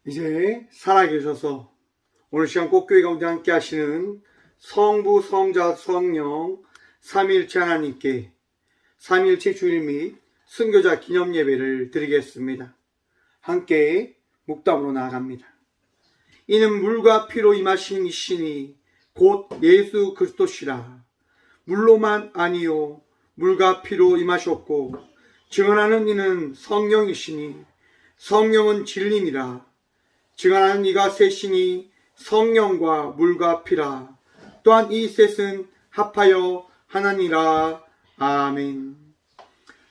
이제 살아계셔서 오늘 시간 꼭 교회 가운데 함께 하시는 성부, 성자, 성령 삼위일체 하나님께 삼위일체 주일 및 순교자 기념 예배를 드리겠습니다. 함께 묵담으로 나아갑니다. 이는 물과 피로 임하신 이신이 곧 예수 그리스도시라. 물로만 아니요 물과 피로 임하셨고 증언하는 이는 성령이시니 성령은 진리니라. 증언하는 이가 셋이니 성령과 물과 피라. 또한 이 셋은 합하여 하나니라. 아멘.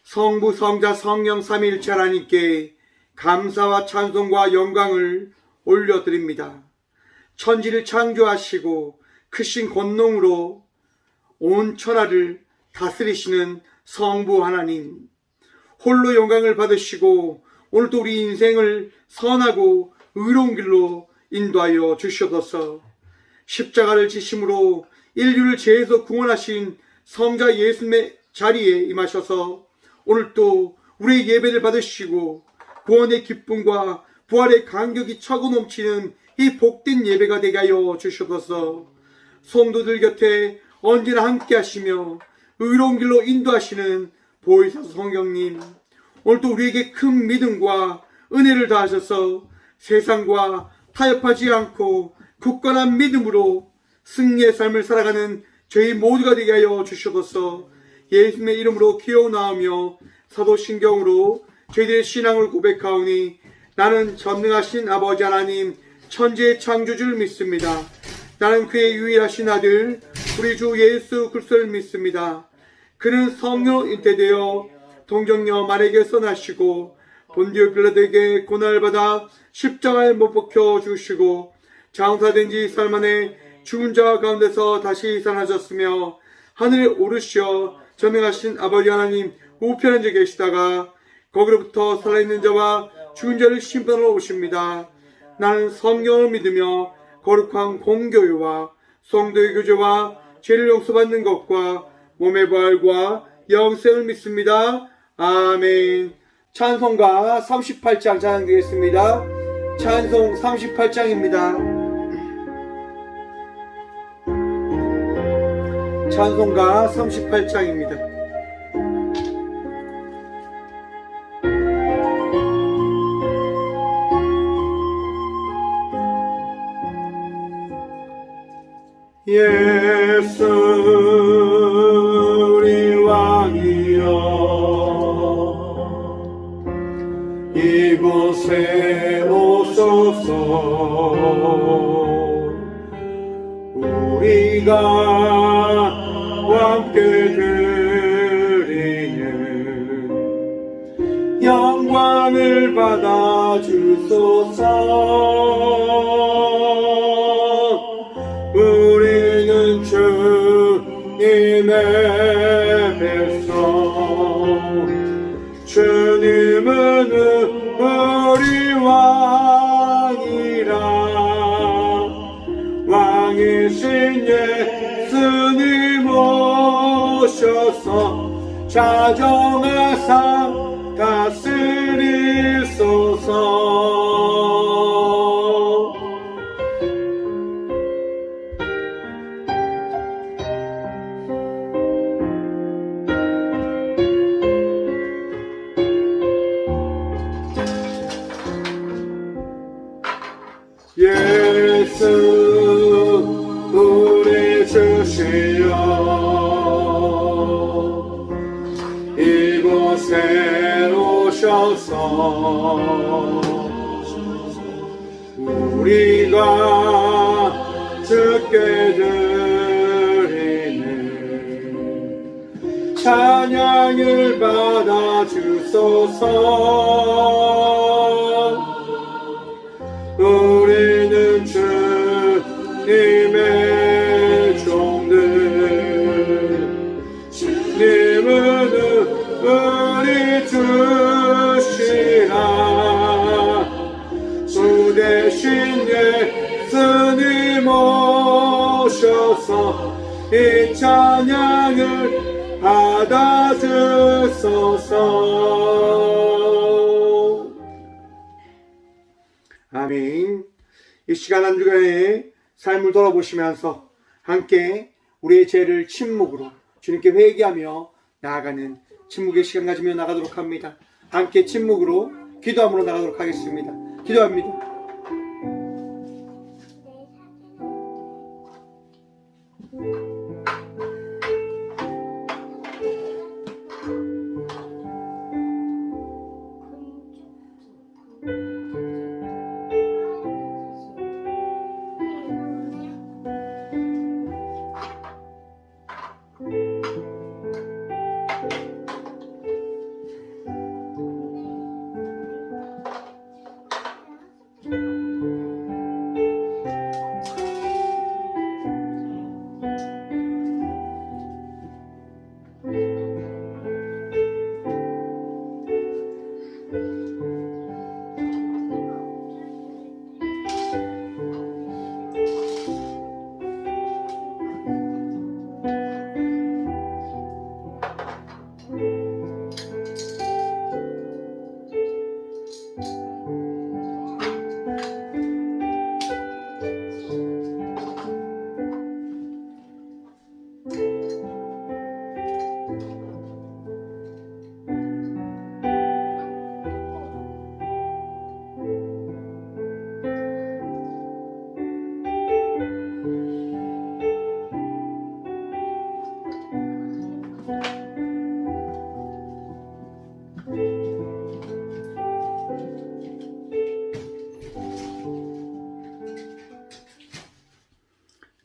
성부, 성자, 성령 삼위일체 하나님께 감사와 찬송과 영광을 올려드립니다. 천지를 창조하시고 크신 권능으로 온 천하를 다스리시는 성부 하나님, 홀로 영광을 받으시고 오늘도 우리 인생을 선하고 의로운 길로 인도하여 주시옵소서. 십자가를 지심으로 인류를 죄에서 구원하신 성자 예수님의 자리에 임하셔서 오늘도 우리의 예배를 받으시고 구원의 기쁨과 부활의 감격이 차고 넘치는 이 복된 예배가 되게 하여 주시옵소서. 성도들 곁에 언제나 함께 하시며 의로운 길로 인도하시는 보혜사 성령님, 오늘도 우리에게 큰 믿음과 은혜를 다하셔서 세상과 타협하지 않고 굳건한 믿음으로 승리의 삶을 살아가는 저희 모두가 되게 하여 주시옵소서. 예수님의 이름으로 기도나오며 사도신경으로 저희들의 신앙을 고백하오니 나는 전능하신 아버지 하나님 천지의 창조주를 믿습니다. 나는 그의 유일하신 아들 우리 주 예수 그리스도를 믿습니다. 그는 성령으로 잉태되어 동정녀 마리아에게서 나시고 본디오 빌라도에게 고난을 십자가에 못 박혀 죽으시고 장사된 지 4일 만에 죽은 자 가운데서 다시 살아나셨으며 하늘에 오르시어 전능하신 아버지 하나님 우편에 계시다가 거기로부터 살아있는 자와 죽은 자를 심판하러 오십니다. 나는 성령을 믿으며 거룩한 공교회와 성도의 교제와 죄를 용서받는 것과 몸의 부활과 영생을 믿습니다. 아멘. 찬송가 38장 찬양드리겠습니다. 찬송 38장입니다. 찬송가 38장입니다. 예수 우리 왕이여 이곳에 오소서. 우리가 함께 드리는 영광을 받아 주소서. 우리는 주님의 백성, 주님은 우리 왕이라. 왕이신 예수님 오셔서 자정하사 다스리소서. 예수 우리 주시여 이곳에 오셔서 우리가 주께 드리는 찬양을 받아 주소서. 우리는 주님의 종들, 주님은 우리 주시라. 주 대신 예수님 오셔서 이 찬양을 받아주소서. 주옵소서. 아멘. 이 시간 한 주간의 삶을 돌아보시면서 함께 우리의 죄를 침묵으로 주님께 회개하며 나아가는 침묵의 시간 가지며 나가도록 합니다. 함께 침묵으로 기도함으로 나가도록 하겠습니다. 기도합니다.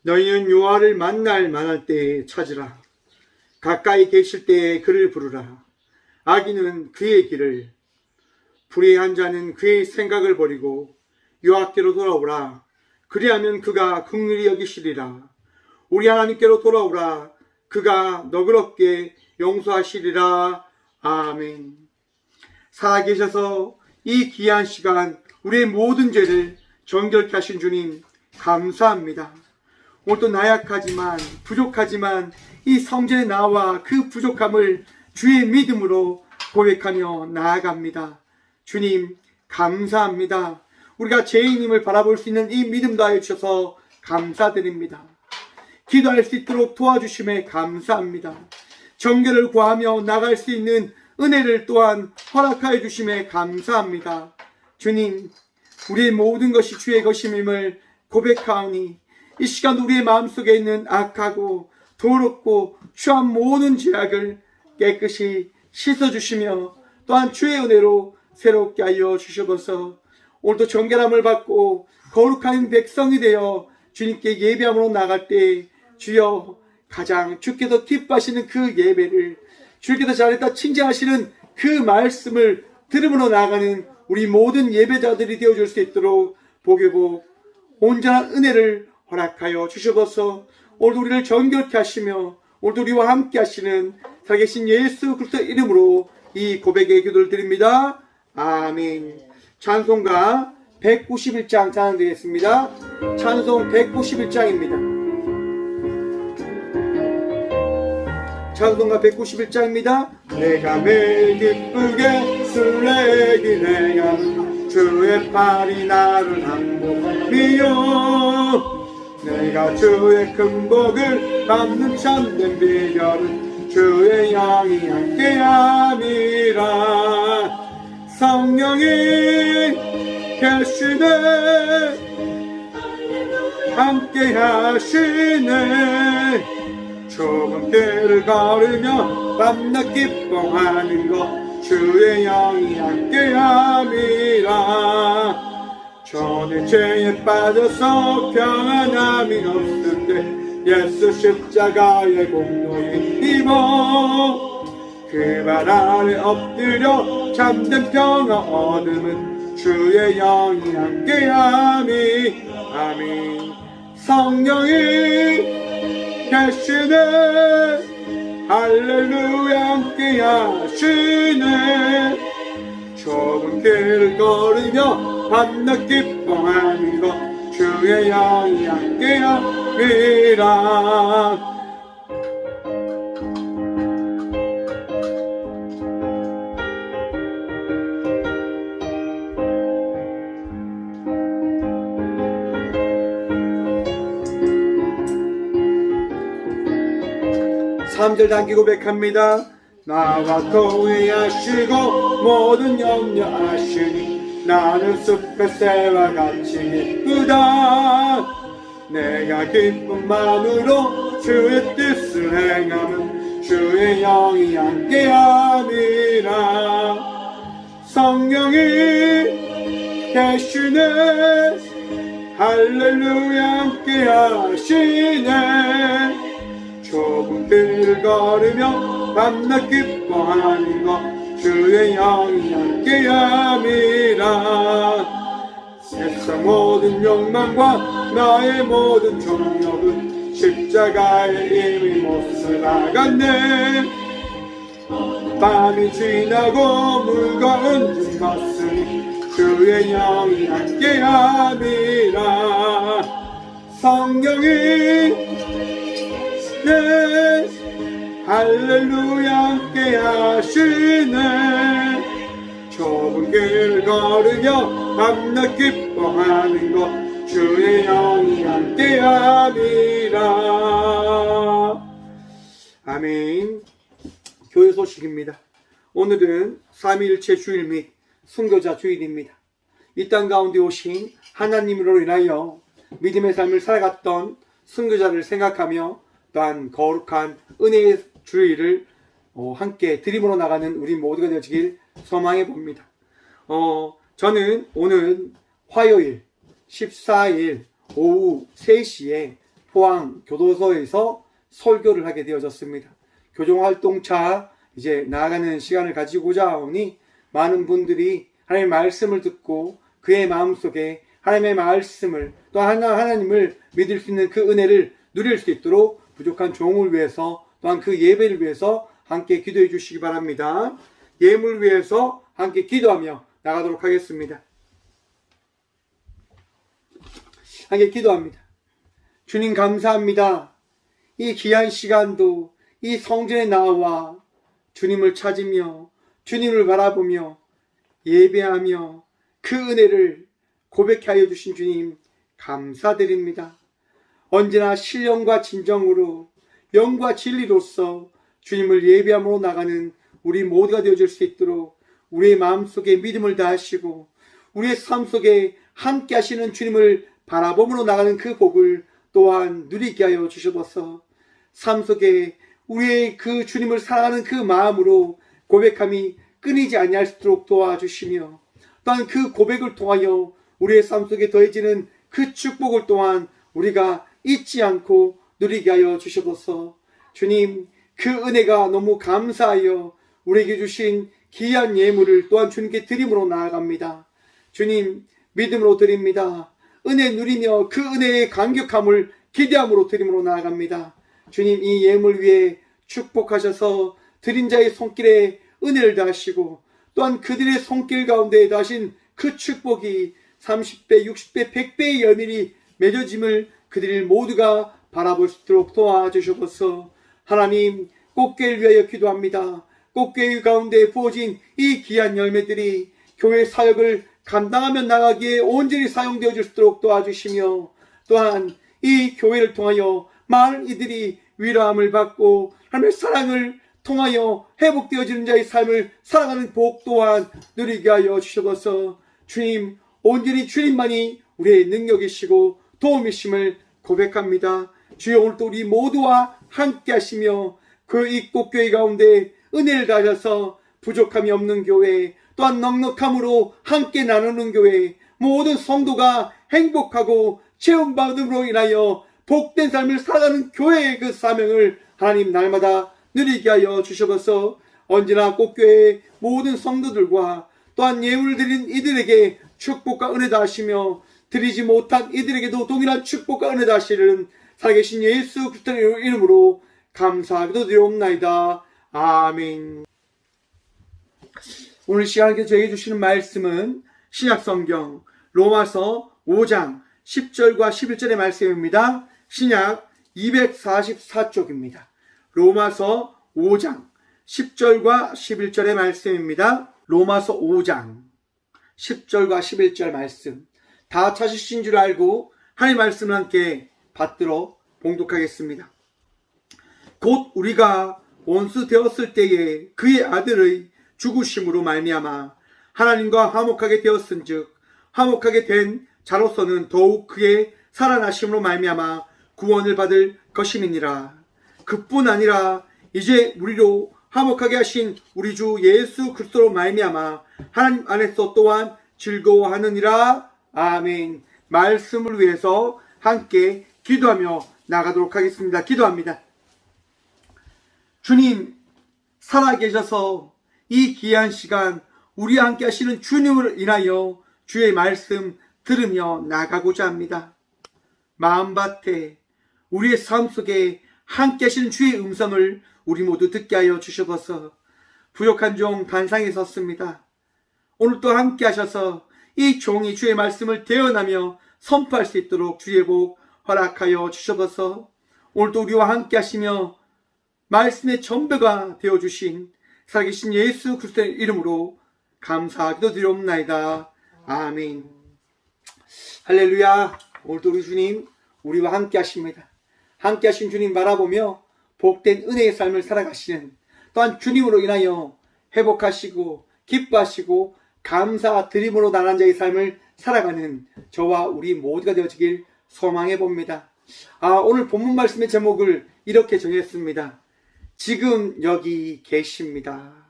너희는 여호와를 만날 만할 때에 찾으라. 가까이 계실 때에 그를 부르라. 악인은 그의 길을, 불의한 자는 그의 생각을 버리고 여호와께로 돌아오라. 그리하면 그가 긍휼히 여기시리라. 우리 하나님께로 돌아오라. 그가 너그럽게 용서하시리라. 아멘. 살아계셔서 이 귀한 시간 우리의 모든 죄를 정결케 하신 주님 감사합니다. 오늘도 나약하지만 부족하지만 이 성전에 나와 그 부족함을 주의 믿음으로 고백하며 나아갑니다. 주님 감사합니다. 우리가 죄인임을 바라볼 수 있는 이 믿음도 하여 주셔서 감사드립니다. 기도할 수 있도록 도와주심에 감사합니다. 정결을 구하며 나갈 수 있는 은혜를 또한 허락하여 주심에 감사합니다. 주님, 우리의 모든 것이 주의 것임을 고백하오니 이 시간 우리의 마음속에 있는 악하고 더럽고 추한 모든 죄악을 깨끗이 씻어주시며 또한 주의 은혜로 새롭게 하여 주셔서 오늘도 정결함을 받고 거룩한 백성이 되어 주님께 예배함으로 나갈 때 주여 가장 주께서 기뻐하시는 그 예배를 주께서 잘했다 칭찬하시는 그 말씀을 들음으로 나아가는 우리 모든 예배자들이 되어줄 수 있도록 복이고 온전한 은혜를 허락하여 주셔서 오늘도 우리를 정결케 하시며 오늘도 우리와 함께 하시는 살아계신 예수 그리스도 이름으로 이 고백의 기도를 드립니다. 아멘. 찬송가 191장 찬양드리겠습니다. 찬송 191장입니다. 찬송가 191장입니다. 내가 매일 기쁘게 술래기네 하는 주의 팔이 나를 항복하며 내가 주의 큰 복을 받는 참된 비결은 주의 영이 함께함이라. 성령이 계시네 함께하시네 좁은 길을 걸으며 밤낮 기뻐하는 것 주의 영이 함께함이라. 전에 죄에 빠져서 평안함이 없을 때 예수 십자가의 공로에 입어 그 발 아래 엎드려 참된 평화 얻음은 주의 영이 함께함이. 아멘. 성령이 계시네 할렐루야 함께하시네 좁은 길을 걸으며 밤낮 기뻐하는 것 주의 영이 함께함이라. 3절 단기 고백합니다. 나와 통회하시고 모든 염려 아시니 나는 숲의 새와 같이 기쁘다. 내가 기쁜 마음으로 주의 뜻을 행하면 주의 영이 함께함이라. 성령이 계시네 할렐루야 함께하시네. 좁은 길을 걸으며 밤낮 기뻐하는 것 주의 영이 함께함이라. 세상 모든 욕망과 나의 모든 정욕은 십자가에 이미 못을 나갔네. 밤이 지나고 무거운 짐 걷으니 주의 영이 함께함이라. 성령이 네 할렐루야 함께하시네. 좁은 길을 걸으며 밤낮 기뻐하는 것 주의 영이 함께함이라. 아멘. 교회 소식입니다. 오늘은 삼위일체 주일 및 순교자 주일입니다. 이 땅 가운데 오신 하나님으로 인하여 믿음의 삶을 살아갔던 순교자를 생각하며 또한 거룩한 은혜의 주일을 함께 드림으로 나가는 우리 모두가 되어지길 소망해 봅니다. 저는 오늘 화요일 14일 오후 3시에 포항 교도소에서 설교를 하게 되어졌습니다. 교정활동차 이제 나아가는 시간을 가지고자 하오니 많은 분들이 하나님의 말씀을 듣고 그의 마음속에 하나님의 말씀을 또 하나님을 믿을 수 있는 그 은혜를 누릴 수 있도록 부족한 종을 위해서 또한 그 예배를 위해서 함께 기도해 주시기 바랍니다. 예물 위해서 함께 기도하며 나가도록 하겠습니다. 함께 기도합니다. 주님 감사합니다. 이 귀한 시간도 이 성전에 나와 주님을 찾으며 주님을 바라보며 예배하며 그 은혜를 고백하여 주신 주님 감사드립니다. 언제나 신령과 진정으로 영과 진리로서 주님을 예배함으로 나가는 우리 모두가 되어질 수 있도록 우리의 마음속에 믿음을 다하시고 우리의 삶 속에 함께 하시는 주님을 바라봄으로 나가는 그 복을 또한 누리게 하여 주셔서 삶 속에 우리의 그 주님을 사랑하는 그 마음으로 고백함이 끊이지 아니할 수 있도록 도와주시며 또한 그 고백을 통하여 우리의 삶 속에 더해지는 그 축복을 또한 우리가 잊지 않고 누리게 하여 주셔서 주님 그 은혜가 너무 감사하여 우리에게 주신 귀한 예물을 또한 주님께 드림으로 나아갑니다. 주님 믿음으로 드립니다. 은혜 누리며 그 은혜의 감격함을 기대함으로 드림으로 나아갑니다. 주님 이 예물 위에 축복하셔서 드린 자의 손길에 은혜를 다하시고 또한 그들의 손길 가운데 다신 그 축복이 30배, 60배, 100배의 열매이 맺어짐을 그들 모두가 바라볼 수 있도록 도와주셔서 하나님 꽃게를 위하여 기도합니다. 꽃게 가운데 부어진 이 귀한 열매들이 교회 사역을 감당하며 나가기에 온전히 사용되어질 수 있도록 도와주시며 또한 이 교회를 통하여 많은 이들이 위로함을 받고 하나님의 사랑을 통하여 회복되어지는 자의 삶을 살아가는 복 또한 누리게 하여 주셔서 주님 온전히 주님만이 우리의 능력이시고 도움이심을 고백합니다. 주여 오늘도 우리 모두와 함께 하시며 그 이 꽃교회 가운데 은혜를 다하셔서 부족함이 없는 교회 또한 넉넉함으로 함께 나누는 교회 모든 성도가 행복하고 체험받음으로 인하여 복된 삶을 살아가는 교회의 그 사명을 하나님 날마다 누리게 하여 주셔서 언제나 꽃교회의 모든 성도들과 또한 예물을 드린 이들에게 축복과 은혜 다하시며 드리지 못한 이들에게도 동일한 축복과 은혜 다하시는 살아계신 예수 그리스도의 이름으로 감사하기도 드리옵나이다. 아멘. 오늘 시간에 저에게 주시는 말씀은 신약성경 로마서 5장 10절과 11절의 말씀입니다. 신약 244쪽입니다. 로마서 5장 10절과 11절의 말씀입니다. 로마서 5장 10절과 11절 말씀 다 찾으신 줄 알고 하나님의 말씀을 함께 받들어 봉독하겠습니다. 곧 우리가 원수 되었을 때에 그의 아들의 죽으심으로 말미암아 하나님과 화목하게 되었은즉 화목하게 된 자로서는 더욱 그의 살아나심으로 말미암아 구원을 받을 것임이니라. 그뿐 아니라 이제 우리로 화목하게 하신 우리 주 예수 그리스도로 말미암아 하나님 안에서 또한 즐거워하느니라. 아멘. 말씀을 위해서 함께 기도하며 나가도록 하겠습니다. 기도합니다. 주님, 살아계셔서 이 귀한 시간 우리와 함께 하시는 주님을 인하여 주의 말씀 들으며 나가고자 합니다. 마음밭에 우리의 삶 속에 함께 하시는 주의 음성을 우리 모두 듣게 하여 주셔서 부족한 종 단상에 섰습니다. 오늘 또 함께 하셔서 이 종이 주의 말씀을 대언하며 선포할 수 있도록 주의 복 허락하여 주셔서 오늘도 우리와 함께 하시며 말씀의 전부가 되어주신 살아계신 예수 그리스도의 이름으로 감사하기도 드리옵나이다. 아멘. 할렐루야. 오늘도 우리 주님 우리와 함께 하십니다. 함께 하신 주님 바라보며 복된 은혜의 삶을 살아가시는, 또한 주님으로 인하여 회복하시고 기뻐하시고 감사드림으로 나란 자의 삶을 살아가는 저와 우리 모두가 되어지길 소망해 봅니다. 오늘 본문 말씀의 제목을 이렇게 정했습니다. 지금 여기 계십니다.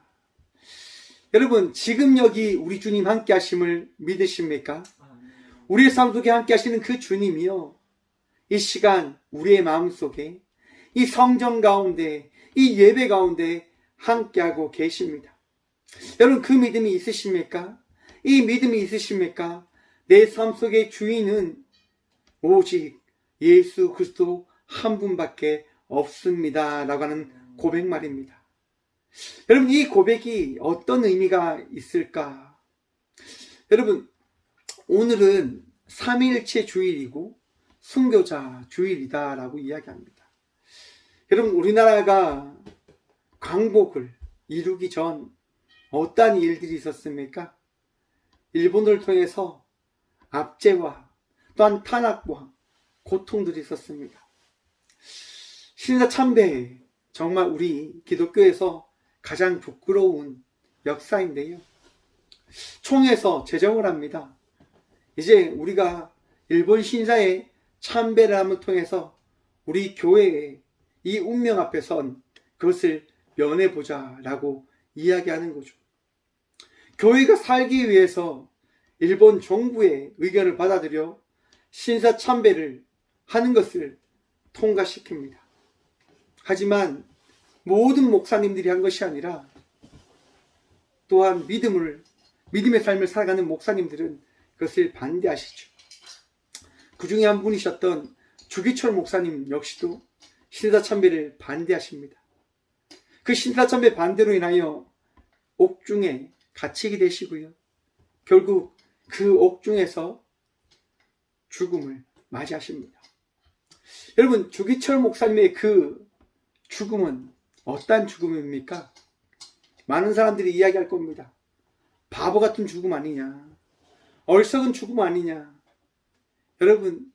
여러분, 지금 여기 우리 주님 함께 하심을 믿으십니까? 우리의 삶 속에 함께 하시는 그 주님이요, 이 시간 우리의 마음속에, 이 성전 가운데, 이 예배 가운데 함께하고 계십니다. 여러분, 그 믿음이 있으십니까? 이 믿음이 있으십니까? 내 삶 속의 주인은 오직 예수 그리스도 한 분밖에 없습니다 라고 하는 고백 말입니다. 여러분, 이 고백이 어떤 의미가 있을까? 여러분, 오늘은 삼위일체 주일이고 순교자 주일이다 라고 이야기합니다. 여러분, 우리나라가 광복을 이루기 전 어떠한 일들이 있었습니까? 일본을 통해서 압제와 또한 탄압과 고통들이 있었습니다. 신사 참배, 정말 우리 기독교에서 가장 부끄러운 역사인데요, 총에서 제정을 합니다. 이제 우리가 일본 신사의 참배를 함을 통해서 우리 교회의 이 운명 앞에 선 그것을 면해보자 라고 이야기하는 거죠. 교회가 살기 위해서 일본 정부의 의견을 받아들여 신사 참배를 하는 것을 통과시킵니다. 하지만 모든 목사님들이 한 것이 아니라 또한 믿음의 삶을 살아가는 목사님들은 그것을 반대하시죠. 그 중에 한 분이셨던 주기철 목사님 역시도 신사 참배를 반대하십니다. 그 신사 참배 반대로 인하여 옥중에 갇히게 되시고요, 결국 그 옥중에서 죽음을 맞이하십니다. 여러분, 주기철 목사님의 그 죽음은 어떠한 죽음입니까? 많은 사람들이 이야기할 겁니다. 바보 같은 죽음 아니냐, 어리석은 죽음 아니냐. 여러분,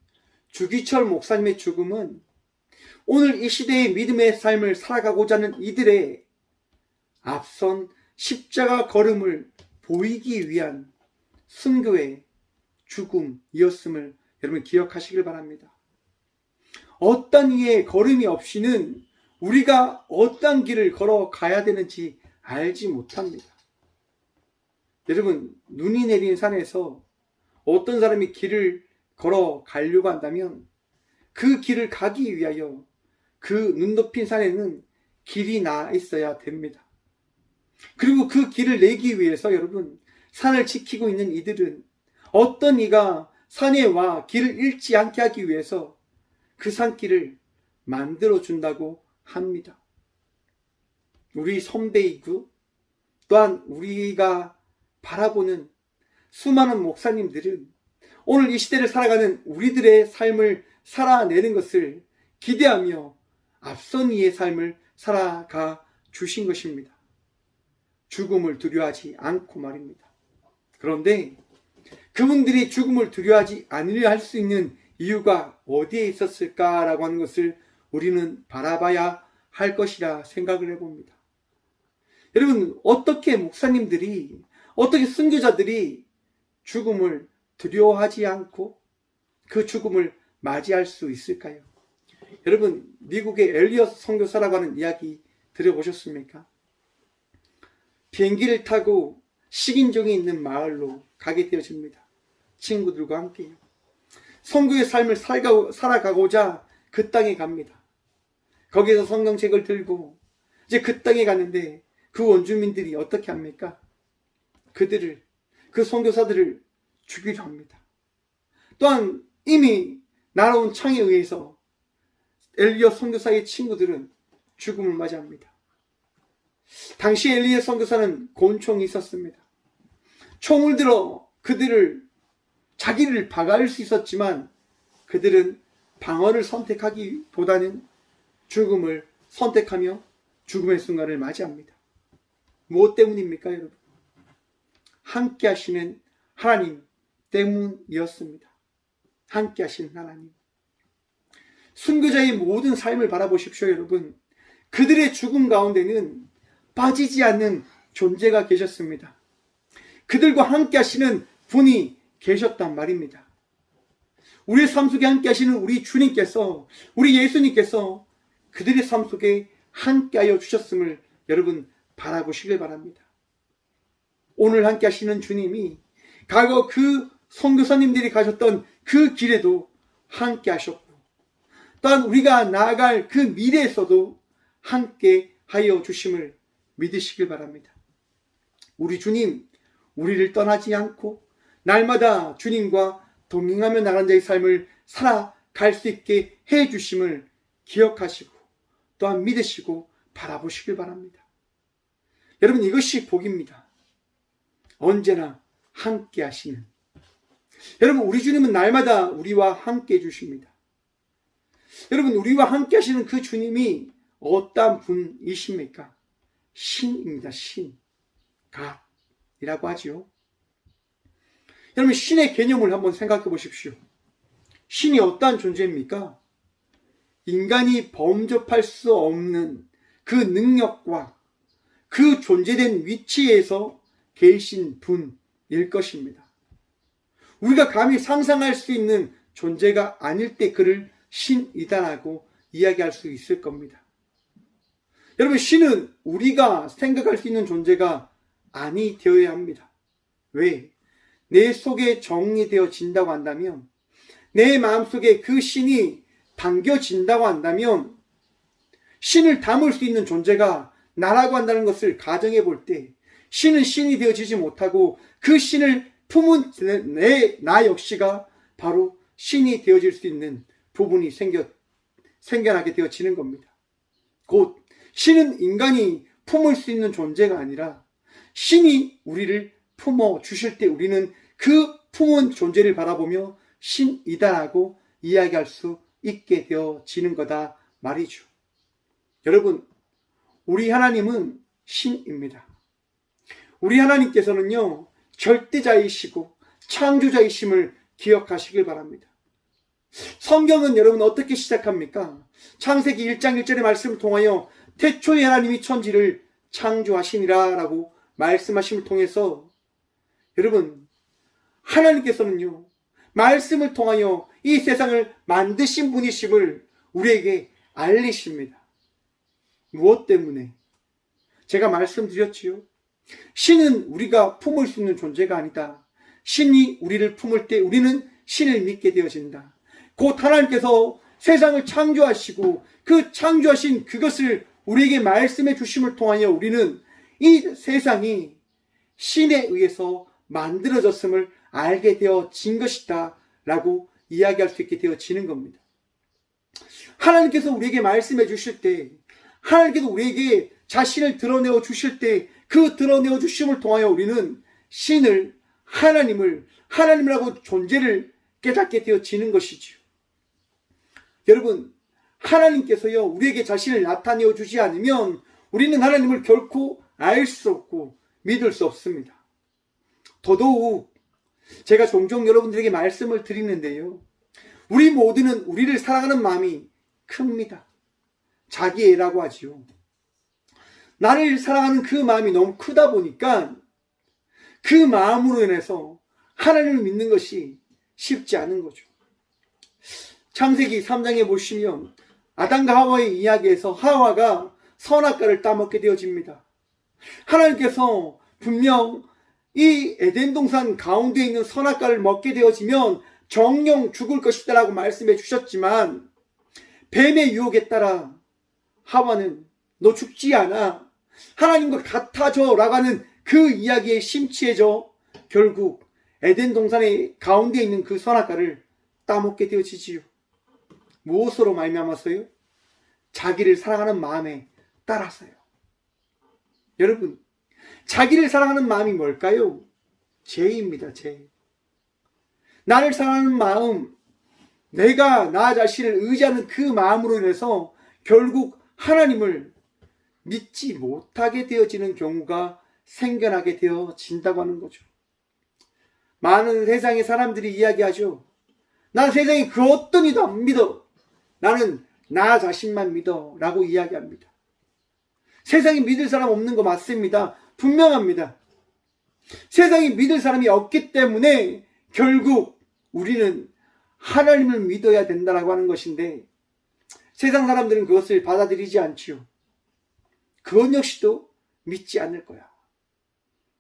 주기철 목사님의 죽음은 오늘 이 시대의 믿음의 삶을 살아가고자 하는 이들의 앞선 십자가 걸음을 보이기 위한 순교의 죽음이었음을 여러분 기억하시길 바랍니다. 어떤 이의 걸음이 없이는 우리가 어떤 길을 걸어가야 되는지 알지 못합니다. 여러분, 눈이 내린 산에서 어떤 사람이 길을 걸어가려고 한다면 그 길을 가기 위하여 그 눈 높인 산에는 길이 나 있어야 됩니다. 그리고 그 길을 내기 위해서 여러분, 산을 지키고 있는 이들은 어떤 이가 산에 와 길을 잃지 않게 하기 위해서 그 산길을 만들어준다고 합니다. 우리 선배이고 또한 우리가 바라보는 수많은 목사님들은 오늘 이 시대를 살아가는 우리들의 삶을 살아내는 것을 기대하며 앞선 이의 삶을 살아가 주신 것입니다. 죽음을 두려워하지 않고 말입니다. 그런데 그분들이 죽음을 두려워하지 않으려 할 수 있는 이유가 어디에 있었을까라고 하는 것을 우리는 바라봐야 할 것이라 생각을 해봅니다. 여러분, 어떻게 목사님들이, 어떻게 선교자들이 죽음을 두려워하지 않고 그 죽음을 맞이할 수 있을까요? 여러분, 미국의 엘리엇 선교사라고 하는 이야기 들어보셨습니까? 비행기를 타고 식인종이 있는 마을로 가게 되어집니다. 친구들과 함께요. 선교의 삶을 살아가고자 그 땅에 갑니다. 거기서 성경책을 들고 이제 그 땅에 가는데 그 원주민들이 어떻게 합니까? 그 선교사들을 죽이려 합니다. 또한 이미 날아온 창에 의해서 엘리엇 선교사의 친구들은 죽음을 맞이합니다. 당시 엘리엇 선교사는 권총이 있었습니다. 총을 들어 자기를 박아할 수 있었지만 그들은 방어를 선택하기보다는 죽음을 선택하며 죽음의 순간을 맞이합니다. 무엇 때문입니까, 여러분? 함께 하시는 하나님 때문이었습니다. 함께 하시는 하나님. 순교자의 모든 삶을 바라보십시오, 여러분. 그들의 죽음 가운데는 빠지지 않는 존재가 계셨습니다. 그들과 함께 하시는 분이 계셨단 말입니다. 우리의 삶 속에 함께 하시는 우리 주님께서, 우리 예수님께서 그들의 삶 속에 함께 하여 주셨음을 여러분 바라보시길 바랍니다. 오늘 함께 하시는 주님이 과거 그 선교사님들이 가셨던 그 길에도 함께 하셨고, 또한 우리가 나아갈 그 미래에서도 함께 하여 주심을 믿으시길 바랍니다. 우리 주님, 우리를 떠나지 않고 날마다 주님과 동행하며 나간 자의 삶을 살아갈 수 있게 해 주심을 기억하시고 또한 믿으시고 바라보시길 바랍니다. 여러분, 이것이 복입니다. 언제나 함께 하시는. 여러분, 우리 주님은 날마다 우리와 함께 해주십니다. 여러분, 우리와 함께 하시는 그 주님이 어떤 분이십니까? 신입니다. 신. God이라고 하지요. 여러분, 신의 개념을 한번 생각해 보십시오. 신이 어떠한 존재입니까? 인간이 범접할 수 없는 그 능력과 그 존재된 위치에서 계신 분일 것입니다. 우리가 감히 상상할 수 있는 존재가 아닐 때 그를 신이다라고 이야기할 수 있을 겁니다. 여러분, 신은 우리가 생각할 수 있는 존재가 아니 되어야 합니다. 왜? 내 속에 정리되어진다고 한다면, 내 마음속에 그 신이 담겨진다고 한다면, 신을 담을 수 있는 존재가 나라고 한다는 것을 가정해 볼 때, 신은 신이 되어지지 못하고 그 신을 품은 나 역시가 바로 신이 되어질 수 있는 부분이 생겨나게 되어지는 겁니다. 곧 신은 인간이 품을 수 있는 존재가 아니라 신이 우리를 품어 주실 때 우리는 그 품은 존재를 바라보며 신이다라고 이야기할 수 있게 되어지는 거다 말이죠. 여러분, 우리 하나님은 신입니다. 우리 하나님께서는요, 절대자이시고 창조자이심을 기억하시길 바랍니다. 성경은 여러분 어떻게 시작합니까? 창세기 1장 1절의 말씀을 통하여 태초에 하나님이 천지를 창조하시니라 라고 말씀하심을 통해서 여러분, 하나님께서는요, 말씀을 통하여 이 세상을 만드신 분이심을 우리에게 알리십니다. 무엇 때문에? 제가 말씀드렸지요. 신은 우리가 품을 수 있는 존재가 아니다. 신이 우리를 품을 때 우리는 신을 믿게 되어진다. 곧 하나님께서 세상을 창조하시고 그 창조하신 그것을 우리에게 말씀해 주심을 통하여 우리는 이 세상이 신에 의해서 만들어졌음을 알게 되어진 것이다 라고 이야기할 수 있게 되어지는 겁니다. 하나님께서 우리에게 말씀해 주실 때, 하나님께서 우리에게 자신을 드러내어 주실 때 그 드러내어 주심을 통하여 우리는 신을, 하나님이라고 존재를 깨닫게 되어지는 것이지요. 여러분, 하나님께서요, 우리에게 자신을 나타내어 주지 않으면 우리는 하나님을 결코 알 수 없고 믿을 수 없습니다. 더더욱 제가 종종 여러분들에게 말씀을 드리는데요, 우리 모두는 우리를 사랑하는 마음이 큽니다. 자기애라고 하지요. 나를 사랑하는 그 마음이 너무 크다 보니까 그 마음으로 인해서 하나님을 믿는 것이 쉽지 않은 거죠. 창세기 3장에 보시면 아담과 하와의 이야기에서 하와가 선악과를 따먹게 되어집니다. 하나님께서 분명 이 에덴 동산 가운데 있는 선악과를 먹게 되어지면 정령 죽을 것이다 라고 말씀해 주셨지만 뱀의 유혹에 따라 하와는 너 죽지 않아, 하나님과 같아져 라고 하는 그 이야기에 심취해져 결국 에덴 동산의 가운데 있는 그 선악과를 따먹게 되어지지요. 무엇으로 말미암아서요? 자기를 사랑하는 마음에 따라서요. 여러분, 자기를 사랑하는 마음이 뭘까요? 죄입니다. 죄. 나를 사랑하는 마음, 내가 나 자신을 의지하는 그 마음으로 인해서 결국 하나님을 믿지 못하게 되어지는 경우가 생겨나게 되어진다고 하는 거죠. 많은 세상의 사람들이 이야기하죠. 난 세상에 그 어떤 이도 안 믿어. 나는 나 자신만 믿어 라고 이야기합니다. 세상에 믿을 사람 없는 거 맞습니다. 분명합니다. 세상에 믿을 사람이 없기 때문에 결국 우리는 하나님을 믿어야 된다라고 하는 것인데 세상 사람들은 그것을 받아들이지 않지요. 그것 역시도 믿지 않을 거야.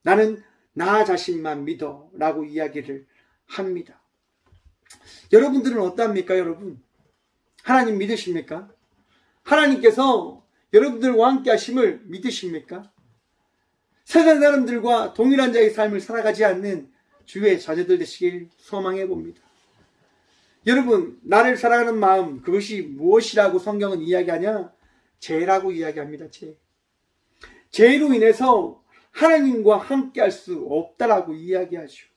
나는 나 자신만 믿어 라고 이야기를 합니다. 여러분들은 어떠합니까? 여러분, 하나님 믿으십니까? 하나님께서 여러분들과 함께 하심을 믿으십니까? 세상 사람들과 동일한 자의 삶을 살아가지 않는 주의 자녀들 되시길 소망해 봅니다. 여러분, 나를 사랑하는 마음, 그것이 무엇이라고 성경은 이야기하냐? 죄라고 이야기합니다. 죄. 죄로 인해서 하나님과 함께 할 수 없다라고 이야기하죠.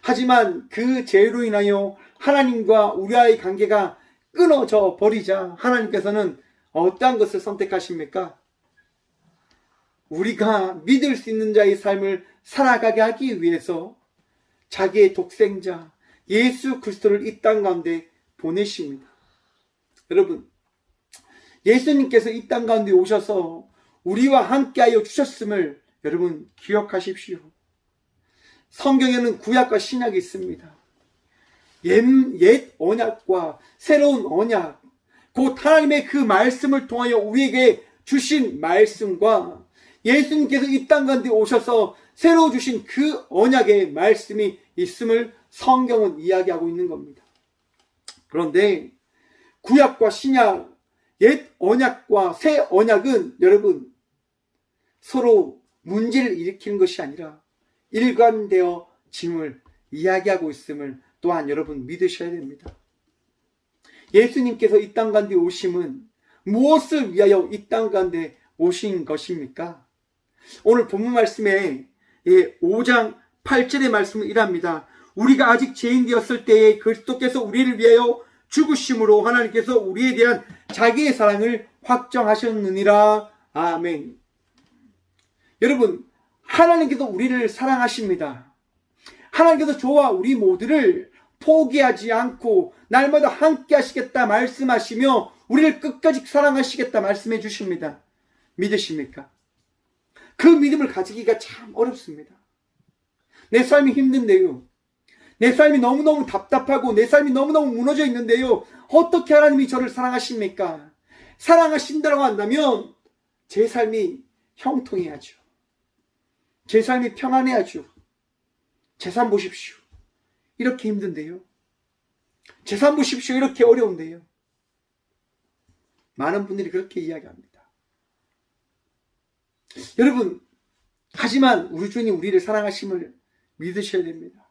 하지만 그 죄로 인하여 하나님과 우리와의 관계가 끊어져 버리자 하나님께서는 어떠한 것을 선택하십니까? 우리가 믿을 수 있는 자의 삶을 살아가게 하기 위해서 자기의 독생자 예수 그리스도를 이 땅 가운데 보내십니다. 여러분, 예수님께서 이 땅 가운데 오셔서 우리와 함께하여 주셨음을 여러분 기억하십시오. 성경에는 구약과 신약이 있습니다. 옛 언약과 새로운 언약, 곧 하나님의 그 말씀을 통하여 우리에게 주신 말씀과 예수님께서 이 땅 가운데 오셔서 새로 주신 그 언약의 말씀이 있음을 성경은 이야기하고 있는 겁니다. 그런데 구약과 신약, 옛 언약과 새 언약은 여러분 서로 문제를 일으키는 것이 아니라 일관되어짐을 이야기하고 있음을 또한 여러분 믿으셔야 됩니다. 예수님께서 이 땅 가운데 오심은 무엇을 위하여 이 땅 가운데 오신 것입니까? 오늘 본문 말씀에 5장 8절의 말씀은 이랍니다. 우리가 아직 죄인 되었을 때에 그리스도께서 우리를 위하여 죽으심으로 하나님께서 우리에 대한 자기의 사랑을 확정하셨느니라. 아멘. 여러분, 하나님께서 우리를 사랑하십니다. 하나님께서 저와 우리 모두를 포기하지 않고 날마다 함께 하시겠다 말씀하시며 우리를 끝까지 사랑하시겠다 말씀해 주십니다. 믿으십니까? 그 믿음을 가지기가 참 어렵습니다. 내 삶이 힘든데요. 내 삶이 너무너무 답답하고 내 삶이 너무너무 무너져 있는데요. 어떻게 하나님이 저를 사랑하십니까? 사랑하신다고 한다면 제 삶이 형통해야죠. 제 삶이 평안해야죠. 제 삶 보십시오. 이렇게 힘든데요. 제 삶 보십시오. 이렇게 어려운데요. 많은 분들이 그렇게 이야기합니다. 여러분, 하지만 우리 주님 우리를 사랑하심을 믿으셔야 됩니다.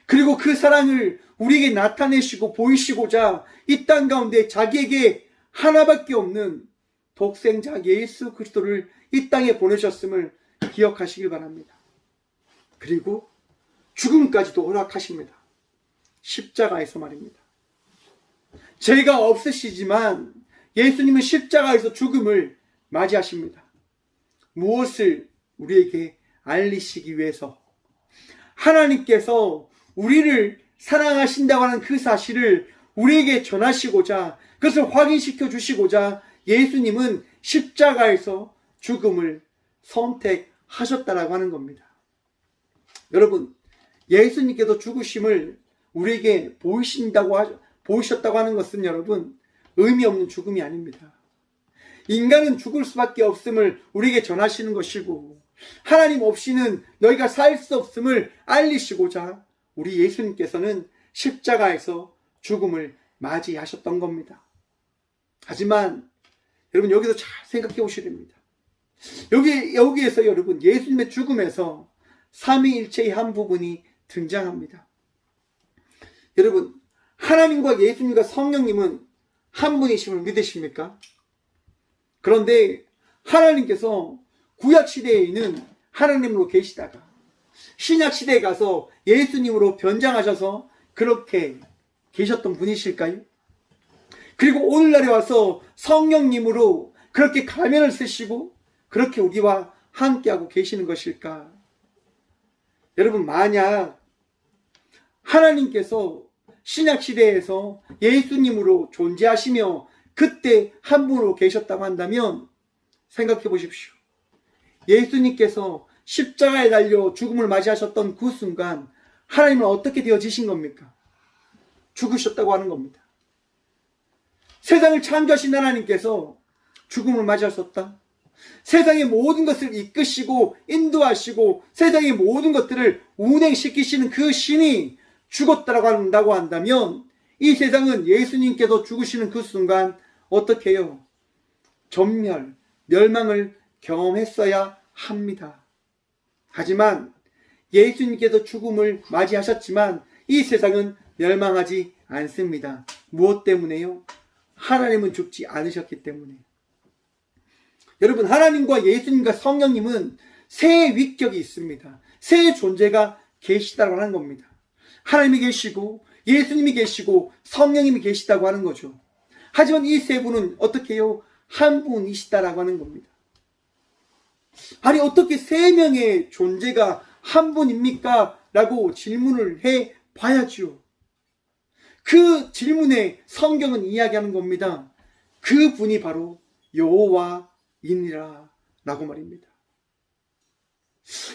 그리고 그 사랑을 우리에게 나타내시고 보이시고자 이 땅 가운데 자기에게 하나밖에 없는 독생자 예수 그리스도를 이 땅에 보내셨음을 기억하시길 바랍니다. 그리고 죽음까지도 허락하십니다. 십자가에서 말입니다. 죄가 없으시지만 예수님은 십자가에서 죽음을 맞이하십니다. 무엇을 우리에게 알리시기 위해서? 하나님께서 우리를 사랑하신다고 하는 그 사실을 우리에게 전하시고자, 그것을 확인시켜 주시고자 예수님은 십자가에서 죽음을 선택하셨다라고 하는 겁니다. 여러분, 예수님께서 죽으심을 우리에게 보이셨다고 하는 것은 여러분, 의미 없는 죽음이 아닙니다. 인간은 죽을 수밖에 없음을 우리에게 전하시는 것이고, 하나님 없이는 너희가 살 수 없음을 알리시고자 우리 예수님께서는 십자가에서 죽음을 맞이하셨던 겁니다. 하지만 여러분, 여기서 잘 생각해 보셔야 됩니다. 여기에서 여러분, 예수님의 죽음에서 삼위일체의 한 부분이 등장합니다. 여러분, 하나님과 예수님과 성령님은 한 분이심을 믿으십니까? 그런데 하나님께서 구약시대에는 하나님으로 계시다가 신약시대에 가서 예수님으로 변장하셔서 그렇게 계셨던 분이실까요? 그리고 오늘날에 와서 성령님으로 그렇게 가면을 쓰시고 그렇게 우리와 함께하고 계시는 것일까? 여러분, 만약 하나님께서 신약시대에서 예수님으로 존재하시며 그때 한 분으로 계셨다고 한다면 생각해 보십시오. 예수님께서 십자가에 달려 죽음을 맞이하셨던 그 순간 하나님은 어떻게 되어지신 겁니까? 죽으셨다고 하는 겁니다. 세상을 창조하신 하나님께서 죽음을 맞이하셨다? 세상의 모든 것을 이끄시고 인도하시고 세상의 모든 것들을 운행시키시는 그 신이 죽었다고 한다고 한다면 이 세상은 예수님께서 죽으시는 그 순간 어떻게 해요? 전멸, 멸망을 경험했어야 합니다. 하지만 예수님께서 죽음을 맞이하셨지만 이 세상은 멸망하지 않습니다. 무엇 때문에요? 하나님은 죽지 않으셨기 때문에. 여러분, 하나님과 예수님과 성령님은 세 위격이 있습니다. 세 존재가 계시다고 하는 겁니다. 하나님이 계시고 예수님이 계시고 성령님이 계시다고 하는 거죠. 하지만 이 세 분은 어떻게 해요? 한 분이시다라고 하는 겁니다. 아니, 어떻게 세 명의 존재가 한 분입니까? 라고 질문을 해 봐야죠. 그 질문에 성경은 이야기하는 겁니다. 그 분이 바로 여호와이니라 라고 말입니다.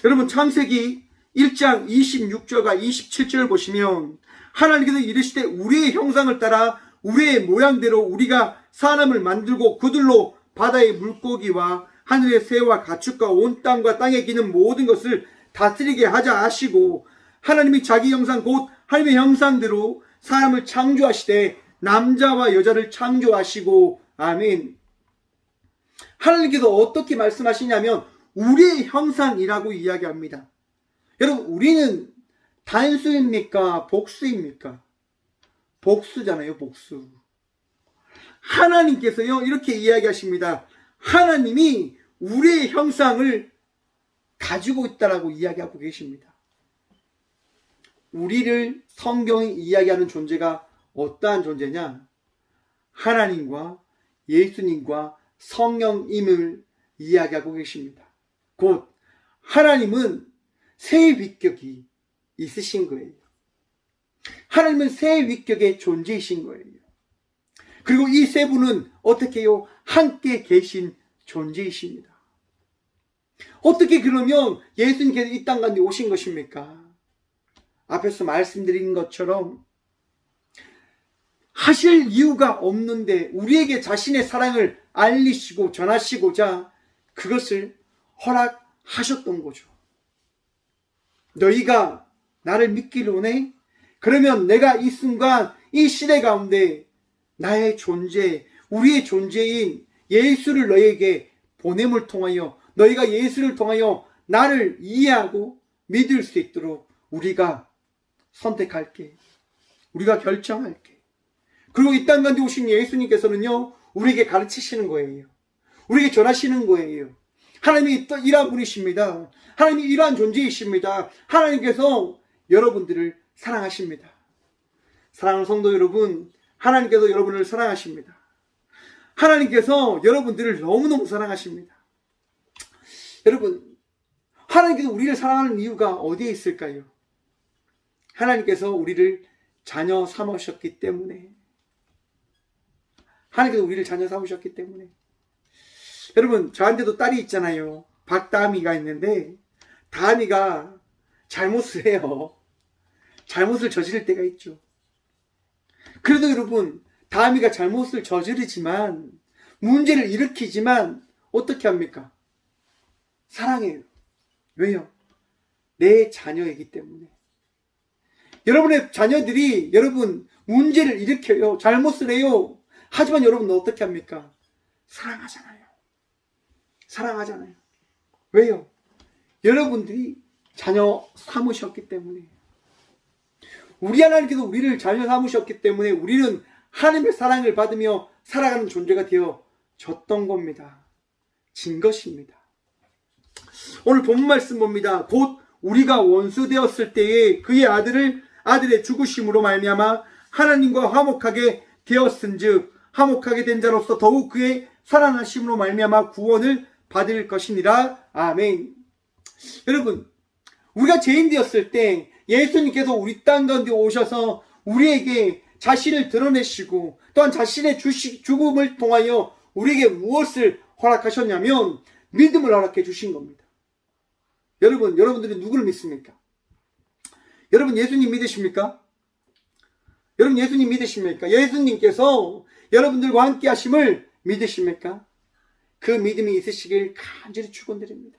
여러분, 창세기 1장 26절과 27절을 보시면 하나님께서 이르시되 우리의 형상을 따라 우리의 모양대로 우리가 사람을 만들고 그들로 바다의 물고기와 하늘의 새와 가축과 온 땅과 땅에 기는 모든 것을 다스리게 하자 하시고 하나님이 자기 형상 곧 하나님의 형상대로 사람을 창조하시되 남자와 여자를 창조하시고 아멘. 하나님께서 어떻게 말씀하시냐면 우리의 형상이라고 이야기합니다. 여러분, 우리는 단수입니까? 복수입니까? 복수잖아요, 복수. 하나님께서요, 이렇게 이야기하십니다. 하나님이 우리의 형상을 가지고 있다라고 이야기하고 계십니다. 우리를 성경이 이야기하는 존재가 어떠한 존재냐? 하나님과 예수님과 성령임을 이야기하고 계십니다. 곧 하나님은 세 위격이 있으신 거예요. 하나님은 세 위격의 존재이신 거예요. 그리고 이 세 분은 어떻게 해요? 함께 계신 존재이십니다. 어떻게 그러면 예수님께서 이 땅 가운데 오신 것입니까? 앞에서 말씀드린 것처럼 하실 이유가 없는데 우리에게 자신의 사랑을 알리시고 전하시고자 그것을 허락하셨던 거죠. 너희가 나를 믿기를 원해? 그러면 내가 이 순간 이 시대 가운데 나의 존재, 우리의 존재인 예수를 너희에게 보냄을 통하여 너희가 예수를 통하여 나를 이해하고 믿을 수 있도록 우리가 선택할게. 우리가 결정할게. 그리고 이 땅 가운데 오신 예수님께서는요, 우리에게 가르치시는 거예요. 우리에게 전하시는 거예요. 하나님이 이러한 분이십니다. 하나님이 이러한 존재이십니다. 하나님께서 여러분들을 사랑하십니다. 사랑하는 성도 여러분, 하나님께서 여러분을 사랑하십니다. 하나님께서 여러분들을 너무너무 사랑하십니다. 여러분, 하나님께서 우리를 사랑하는 이유가 어디에 있을까요? 하나님께서 우리를 자녀 삼으셨기 때문에, 하나님께서 우리를 자녀 삼으셨기 때문에. 여러분, 저한테도 딸이 있잖아요. 박다미가 있는데 다미가 잘못을 해요. 잘못을 저지를 때가 있죠. 그래도 여러분, 다미가 잘못을 저지르지만, 문제를 일으키지만 어떻게 합니까? 사랑해요. 왜요? 내 자녀이기 때문에. 여러분의 자녀들이 여러분 문제를 일으켜요. 잘못을 해요. 하지만 여러분 어떻게 합니까? 사랑하잖아요. 사랑하잖아요. 왜요? 여러분들이 자녀 삼으셨기 때문에. 우리 하나님께서 우리를 자녀 삼으셨기 때문에 우리는 하나님의 사랑을 받으며 살아가는 존재가 되어졌던 겁니다. 진 것입니다. 오늘 본 말씀 봅니다. 곧 우리가 원수 되었을 때에 그의 아들의 죽으심으로 말미암아 하나님과 화목하게 되었은즉 화목하게 된 자로서 더욱 그의 살아나심으로 말미암아 구원을 받을 것이니라. 아멘. 여러분, 우리가 죄인 되었을 때 예수님께서 우리 땅 가운데 오셔서 우리에게 자신을 드러내시고 또한 자신의 죽음을 통하여 우리에게 무엇을 허락하셨냐면 믿음을 허락해 주신 겁니다. 여러분들이 누구를 믿습니까? 여러분 예수님 믿으십니까? 여러분 예수님 믿으십니까? 예수님께서 여러분들과 함께 하심을 믿으십니까? 그 믿음이 있으시길 간절히 축원드립니다.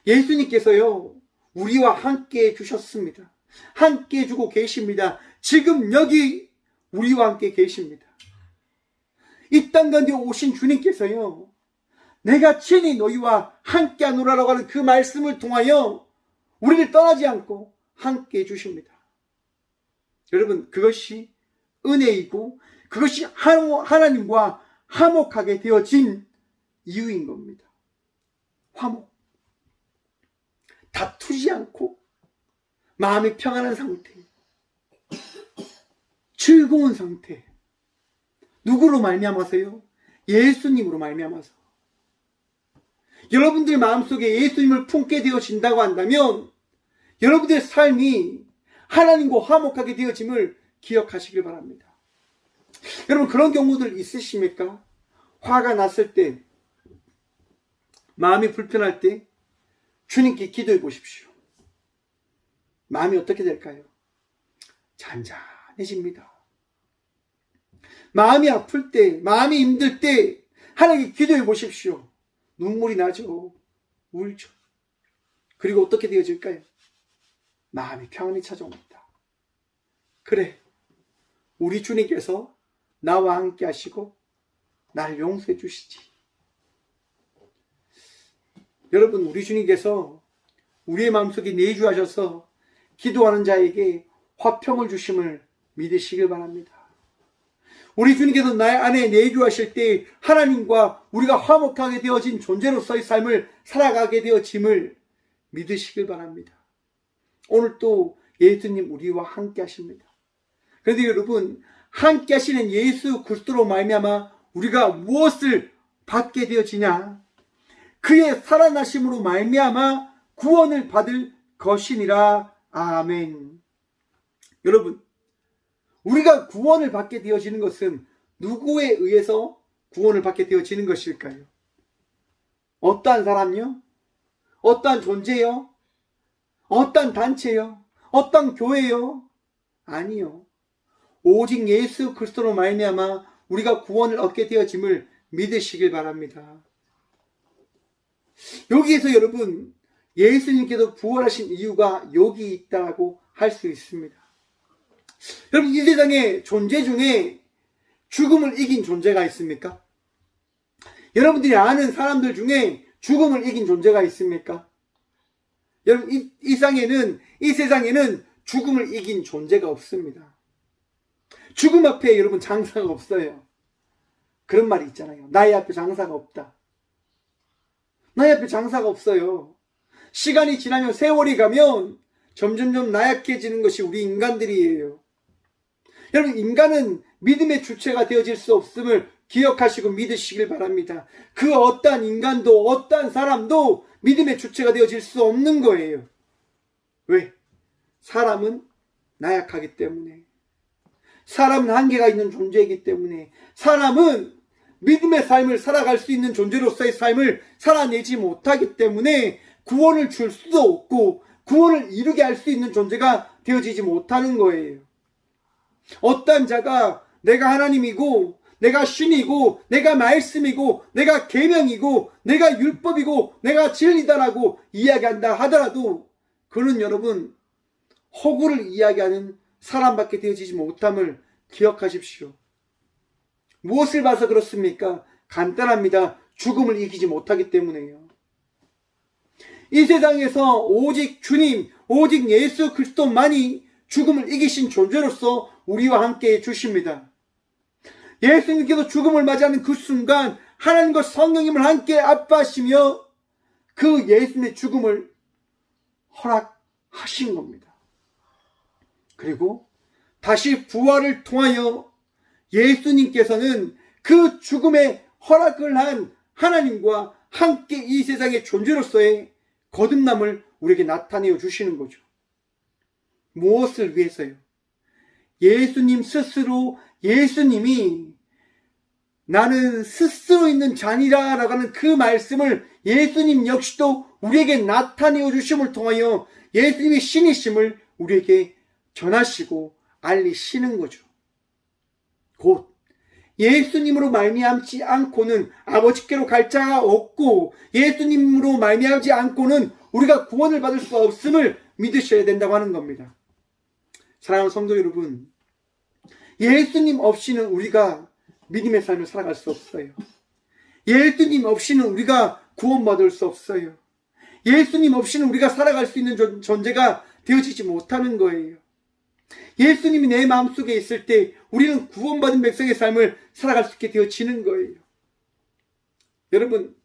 예수님께서요 우리와 함께 해주셨습니다. 함께 해주고 계십니다. 지금 여기 우리와 함께 계십니다. 이 땅 가운데 오신 주님께서요 내가 친히 너희와 함께 하노라라고 하는 그 말씀을 통하여 우리를 떠나지 않고 함께 해주십니다. 여러분 그것이 은혜이고 그것이 하나님과 화목하게 되어진 이유인 겁니다. 화목. 다투지 않고 마음이 평안한 상태, 즐거운 상태. 누구로 말미암아서요? 예수님으로 말미암아서. 여러분들 마음속에 예수님을 품게 되어진다고 한다면 여러분들의 삶이 하나님과 화목하게 되어짐을 기억하시길 바랍니다. 여러분 그런 경우들 있으십니까? 화가 났을 때, 마음이 불편할 때 주님께 기도해 보십시오. 마음이 어떻게 될까요? 잔잔해집니다. 마음이 아플 때, 마음이 힘들 때 하나님께 기도해 보십시오. 눈물이 나죠. 울죠. 그리고 어떻게 되어질까요? 마음이 평안이 찾아옵니다. 그래, 우리 주님께서 나와 함께 하시고 나를 용서해 주시지. 여러분 우리 주님께서 우리의 마음속에 내주하셔서 기도하는 자에게 화평을 주심을 믿으시길 바랍니다. 우리 주님께서 나의 안에 내주하실 때 하나님과 우리가 화목하게 되어진 존재로서의 삶을 살아가게 되어짐을 믿으시길 바랍니다. 오늘 또 예수님 우리와 함께 하십니다. 그런데 여러분 함께 하시는 예수 그리스도로 말미암아 우리가 무엇을 받게 되어지냐? 그의 살아나심으로 말미암아 구원을 받을 것이니라. 아멘. 여러분 우리가 구원을 받게 되어지는 것은 누구에 의해서 구원을 받게 되어지는 것일까요? 어떠한 사람요? 어떠한 존재요? 어떠한 단체요? 어떠한 교회요? 아니요. 오직 예수 그리스도로 말미암아 우리가 구원을 얻게 되어짐을 믿으시길 바랍니다. 여기에서 여러분 예수님께서 부활하신 이유가 여기 있다고 할 수 있습니다. 여러분 이 세상에 존재 중에 죽음을 이긴 존재가 있습니까? 여러분들이 아는 사람들 중에 죽음을 이긴 존재가 있습니까? 여러분 이 세상에는 죽음을 이긴 존재가 없습니다. 죽음 앞에 여러분 장사가 없어요. 그런 말이 있잖아요. 나의 앞에 장사가 없다. 나의 앞에 장사가 없어요. 시간이 지나면 세월이 가면 점점점 나약해지는 것이 우리 인간들이에요. 여러분 인간은 믿음의 주체가 되어질 수 없음을 기억하시고 믿으시길 바랍니다. 그 어떠한 인간도 어떠한 사람도 믿음의 주체가 되어질 수 없는 거예요. 왜? 사람은 나약하기 때문에. 사람은 한계가 있는 존재이기 때문에 사람은 믿음의 삶을 살아갈 수 있는 존재로서의 삶을 살아내지 못하기 때문에 구원을 줄 수도 없고 구원을 이루게 할 수 있는 존재가 되어지지 못하는 거예요. 어떤 자가 내가 하나님이고 내가 신이고 내가 말씀이고 내가 계명이고 내가 율법이고 내가 진리다라고 이야기한다 하더라도 그는 여러분 허구를 이야기하는 사람밖에 되어지지 못함을 기억하십시오. 무엇을 봐서 그렇습니까? 간단합니다. 죽음을 이기지 못하기 때문에요. 이 세상에서 오직 주님, 오직 예수 그리스도만이 죽음을 이기신 존재로서 우리와 함께 해주십니다. 예수님께서 죽음을 맞이하는 그 순간 하나님과 성령님을 함께 아파하시며 그 예수님의 죽음을 허락하신 겁니다. 그리고 다시 부활을 통하여 예수님께서는 그 죽음에 허락을 한 하나님과 함께 이 세상의 존재로서의 거듭남을 우리에게 나타내어 주시는 거죠. 무엇을 위해서요? 예수님 스스로 예수님이 나는 스스로 있는 자니라 라고 하는 그 말씀을 예수님 역시도 우리에게 나타내어 주심을 통하여 예수님의 신이심을 우리에게 전하시고 알리시는 거죠. 곧 예수님으로 말미암지 않고는 아버지께로 갈 자가 없고 예수님으로 말미암지 않고는 우리가 구원을 받을 수 없음을 믿으셔야 된다고 하는 겁니다. 사랑하는 성도 여러분, 예수님 없이는 우리가 믿음의 삶을 살아갈 수 없어요. 예수님 없이는 우리가 구원받을 수 없어요. 예수님 없이는 우리가 살아갈 수 있는 존재가 되어지지 못하는 거예요. 예수님이 내 마음속에 있을 때 우리는 구원받은 백성의 삶을 살아갈 수 있게 되어지는 거예요. 여러분,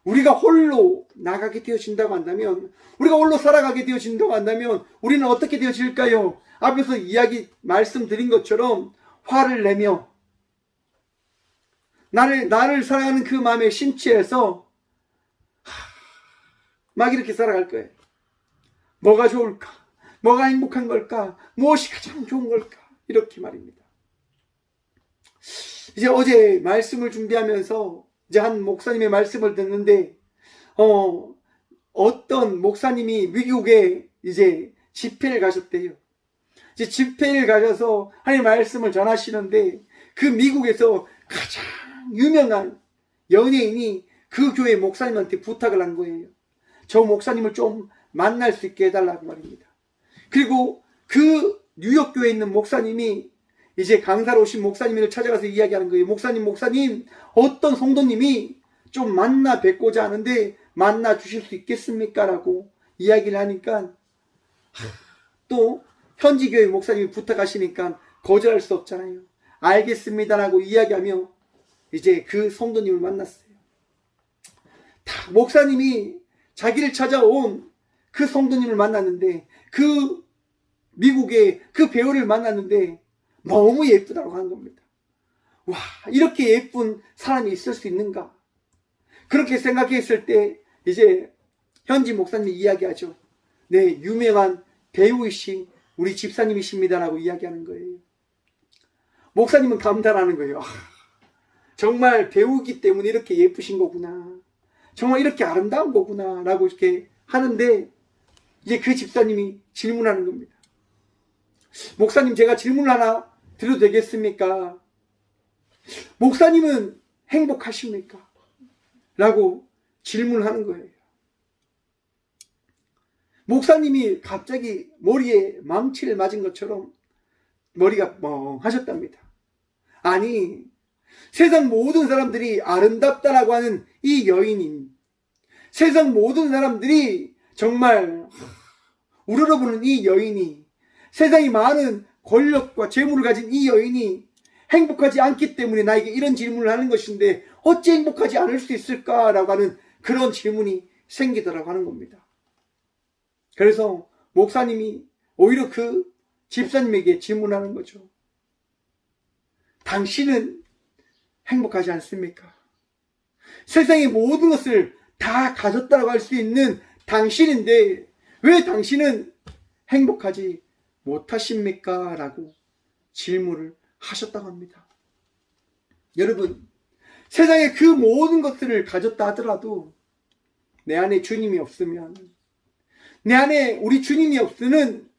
우리가 홀로 나가게 되어진다고 한다면, 우리가 홀로 살아가게 되어진다고 한다면 우리는 어떻게 되어질까요? 앞에서 말씀드린 것처럼 화를 내며 나를 사랑하는 그 마음에 심취해서 막 이렇게 살아갈 거예요. 뭐가 좋을까? 뭐가 행복한 걸까? 무엇이 가장 좋은 걸까? 이렇게 말입니다. 이제 어제 말씀을 준비하면서 이제 한 목사님의 말씀을 듣는데 어떤 목사님이 미국에 이제 집회를 가셨대요. 이제 집회를 가셔서 하나님의 말씀을 전하시는데 그 미국에서 가장 유명한 연예인이 그 교회 목사님한테 부탁을 한 거예요. 저 목사님을 좀 만날 수 있게 해달라고 말입니다. 그리고 그 뉴욕 교회에 있는 목사님이 이제 강사로 오신 목사님을 찾아가서 이야기하는 거예요. 목사님, 어떤 성도님이 좀 만나 뵙고자 하는데 만나 주실 수 있겠습니까? 라고 이야기를 하니까 또 현지 교회 목사님이 부탁하시니까 거절할 수 없잖아요. 알겠습니다라고 이야기하며 이제 그 성도님을 만났어요. 목사님이 자기를 찾아온 그 성도님을 만났는데 그 미국의 그 배우를 만났는데 너무 예쁘다고 하는 겁니다. 와, 이렇게 예쁜 사람이 있을 수 있는가? 그렇게 생각했을 때 이제 현지 목사님이 이야기하죠. 네, 유명한 배우이신 우리 집사님이십니다라고 이야기하는 거예요. 목사님은 감탄하는 거예요. 정말 배우기 때문에 이렇게 예쁘신 거구나. 정말 이렇게 아름다운 거구나 라고 이렇게 하는데 이제 그 집사님이 질문하는 겁니다. 목사님, 제가 질문 하나 드려도 되겠습니까? 목사님은 행복하십니까? 라고 질문하는 거예요. 목사님이 갑자기 머리에 망치를 맞은 것처럼 머리가 멍하셨답니다. 아니, 세상 모든 사람들이 아름답다라고 하는 이 여인인, 세상 모든 사람들이 정말 우러러보는 이 여인이, 세상이 많은 권력과 재물을 가진 이 여인이 행복하지 않기 때문에 나에게 이런 질문을 하는 것인데 어찌 행복하지 않을 수 있을까라고 하는 그런 질문이 생기더라고 하는 겁니다. 그래서 목사님이 오히려 그 집사님에게 질문하는 거죠. 당신은 행복하지 않습니까? 세상의 모든 것을 다 가졌다고 할 수 있는 당신인데 왜 당신은 행복하지 못하십니까? 라고 질문을 하셨다고 합니다. 여러분, 세상에 그 모든 것들을 가졌다 하더라도 내 안에 주님이 없으면, 내 안에 우리 주님이 없으면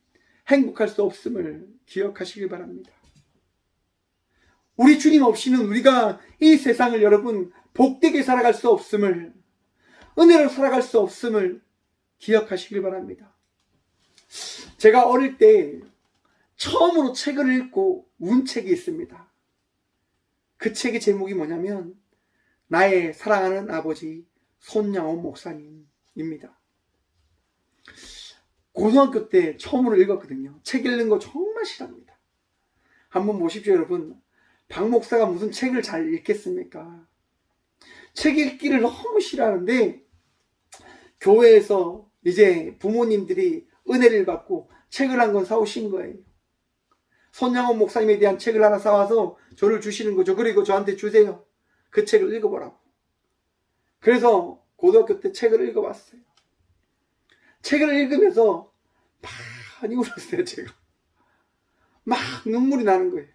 행복할 수 없음을 기억하시길 바랍니다. 우리 주님 없이는 우리가 이 세상을 여러분 복되게 살아갈 수 없음을, 은혜로 살아갈 수 없음을 기억하시길 바랍니다. 제가 어릴 때 처음으로 책을 읽고 운 책이 있습니다. 그 책의 제목이 뭐냐면 나의 사랑하는 아버지 손양원 목사님입니다. 고등학교 때 처음으로 읽었거든요. 책 읽는 거 정말 싫어합니다. 한번 보십시오, 여러분. 박 목사가 무슨 책을 잘 읽겠습니까? 책 읽기를 너무 싫어하는데 교회에서 이제 부모님들이 은혜를 받고 책을 한 권 사오신 거예요. 손양원 목사님에 대한 책을 하나 사와서 저를 주시는 거죠. 그리고 저한테 주세요. 그 책을 읽어보라고. 그래서 고등학교 때 책을 읽어봤어요. 책을 읽으면서 많이 울었어요, 제가. 막 눈물이 나는 거예요.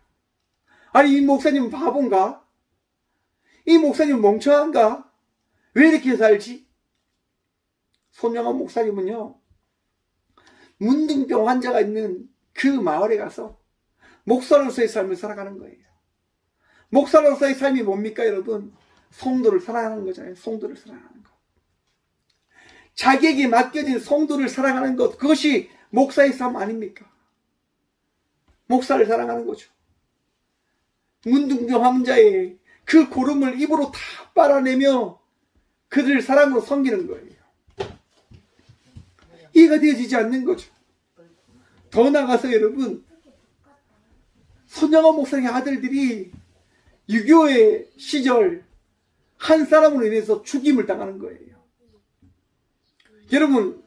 아니, 이 목사님은 바본가? 이 목사님은 멍청한가? 왜 이렇게 살지? 손양원 목사님은요, 문둥병 환자가 있는 그 마을에 가서 목사로서의 삶을 살아가는 거예요. 목사로서의 삶이 뭡니까, 여러분? 성도를 사랑하는 거잖아요. 성도를 사랑하는 것. 자기에게 맡겨진 성도를 사랑하는 것, 그것이 목사의 삶 아닙니까? 목사를 사랑하는 거죠. 문둥병 환자의 그 고름을 입으로 다 빨아내며 그들을 사랑으로 섬기는 거예요. 이해가 되어지지 않는 거죠. 더 나아가서 여러분, 손양원 목사의 아들들이 6.25의 시절 한 사람으로 인해서 죽임을 당하는 거예요. 여러분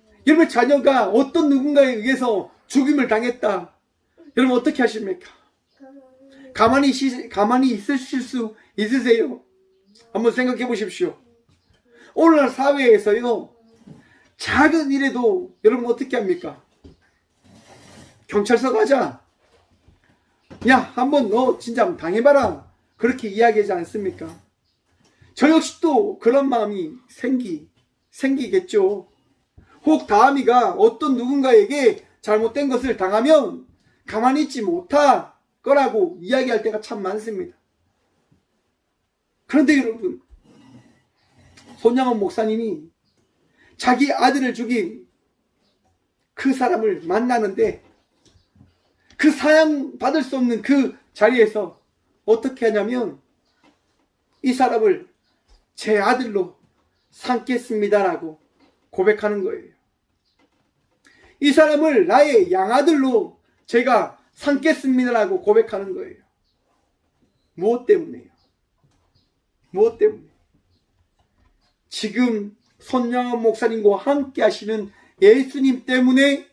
자녀가 어떤 누군가에 의해서 죽임을 당했다. 여러분 어떻게 하십니까? 가만히 있으실 수 있으세요? 한번 생각해 보십시오. 오늘날 사회에서요, 작은 일에도 여러분 어떻게 합니까? 경찰서 가자. 야, 한번 너 진짜 당해봐라. 그렇게 이야기하지 않습니까? 저 역시 또 그런 마음이 생기겠죠. 혹 다음이가 어떤 누군가에게 잘못된 것을 당하면 가만히 있지 못할 거라고 이야기할 때가 참 많습니다. 그런데 여러분, 손양원 목사님이 자기 아들을 죽인 그 사람을 만나는데 그 사양받을 수 없는 그 자리에서 어떻게 하냐면 이 사람을 제 아들로 삼겠습니다라고 고백하는 거예요. 이 사람을 나의 양아들로 제가 삼겠습니다라고 고백하는 거예요. 무엇 때문에요? 무엇 때문에? 지금 손양원 목사님과 함께 하시는 예수님 때문에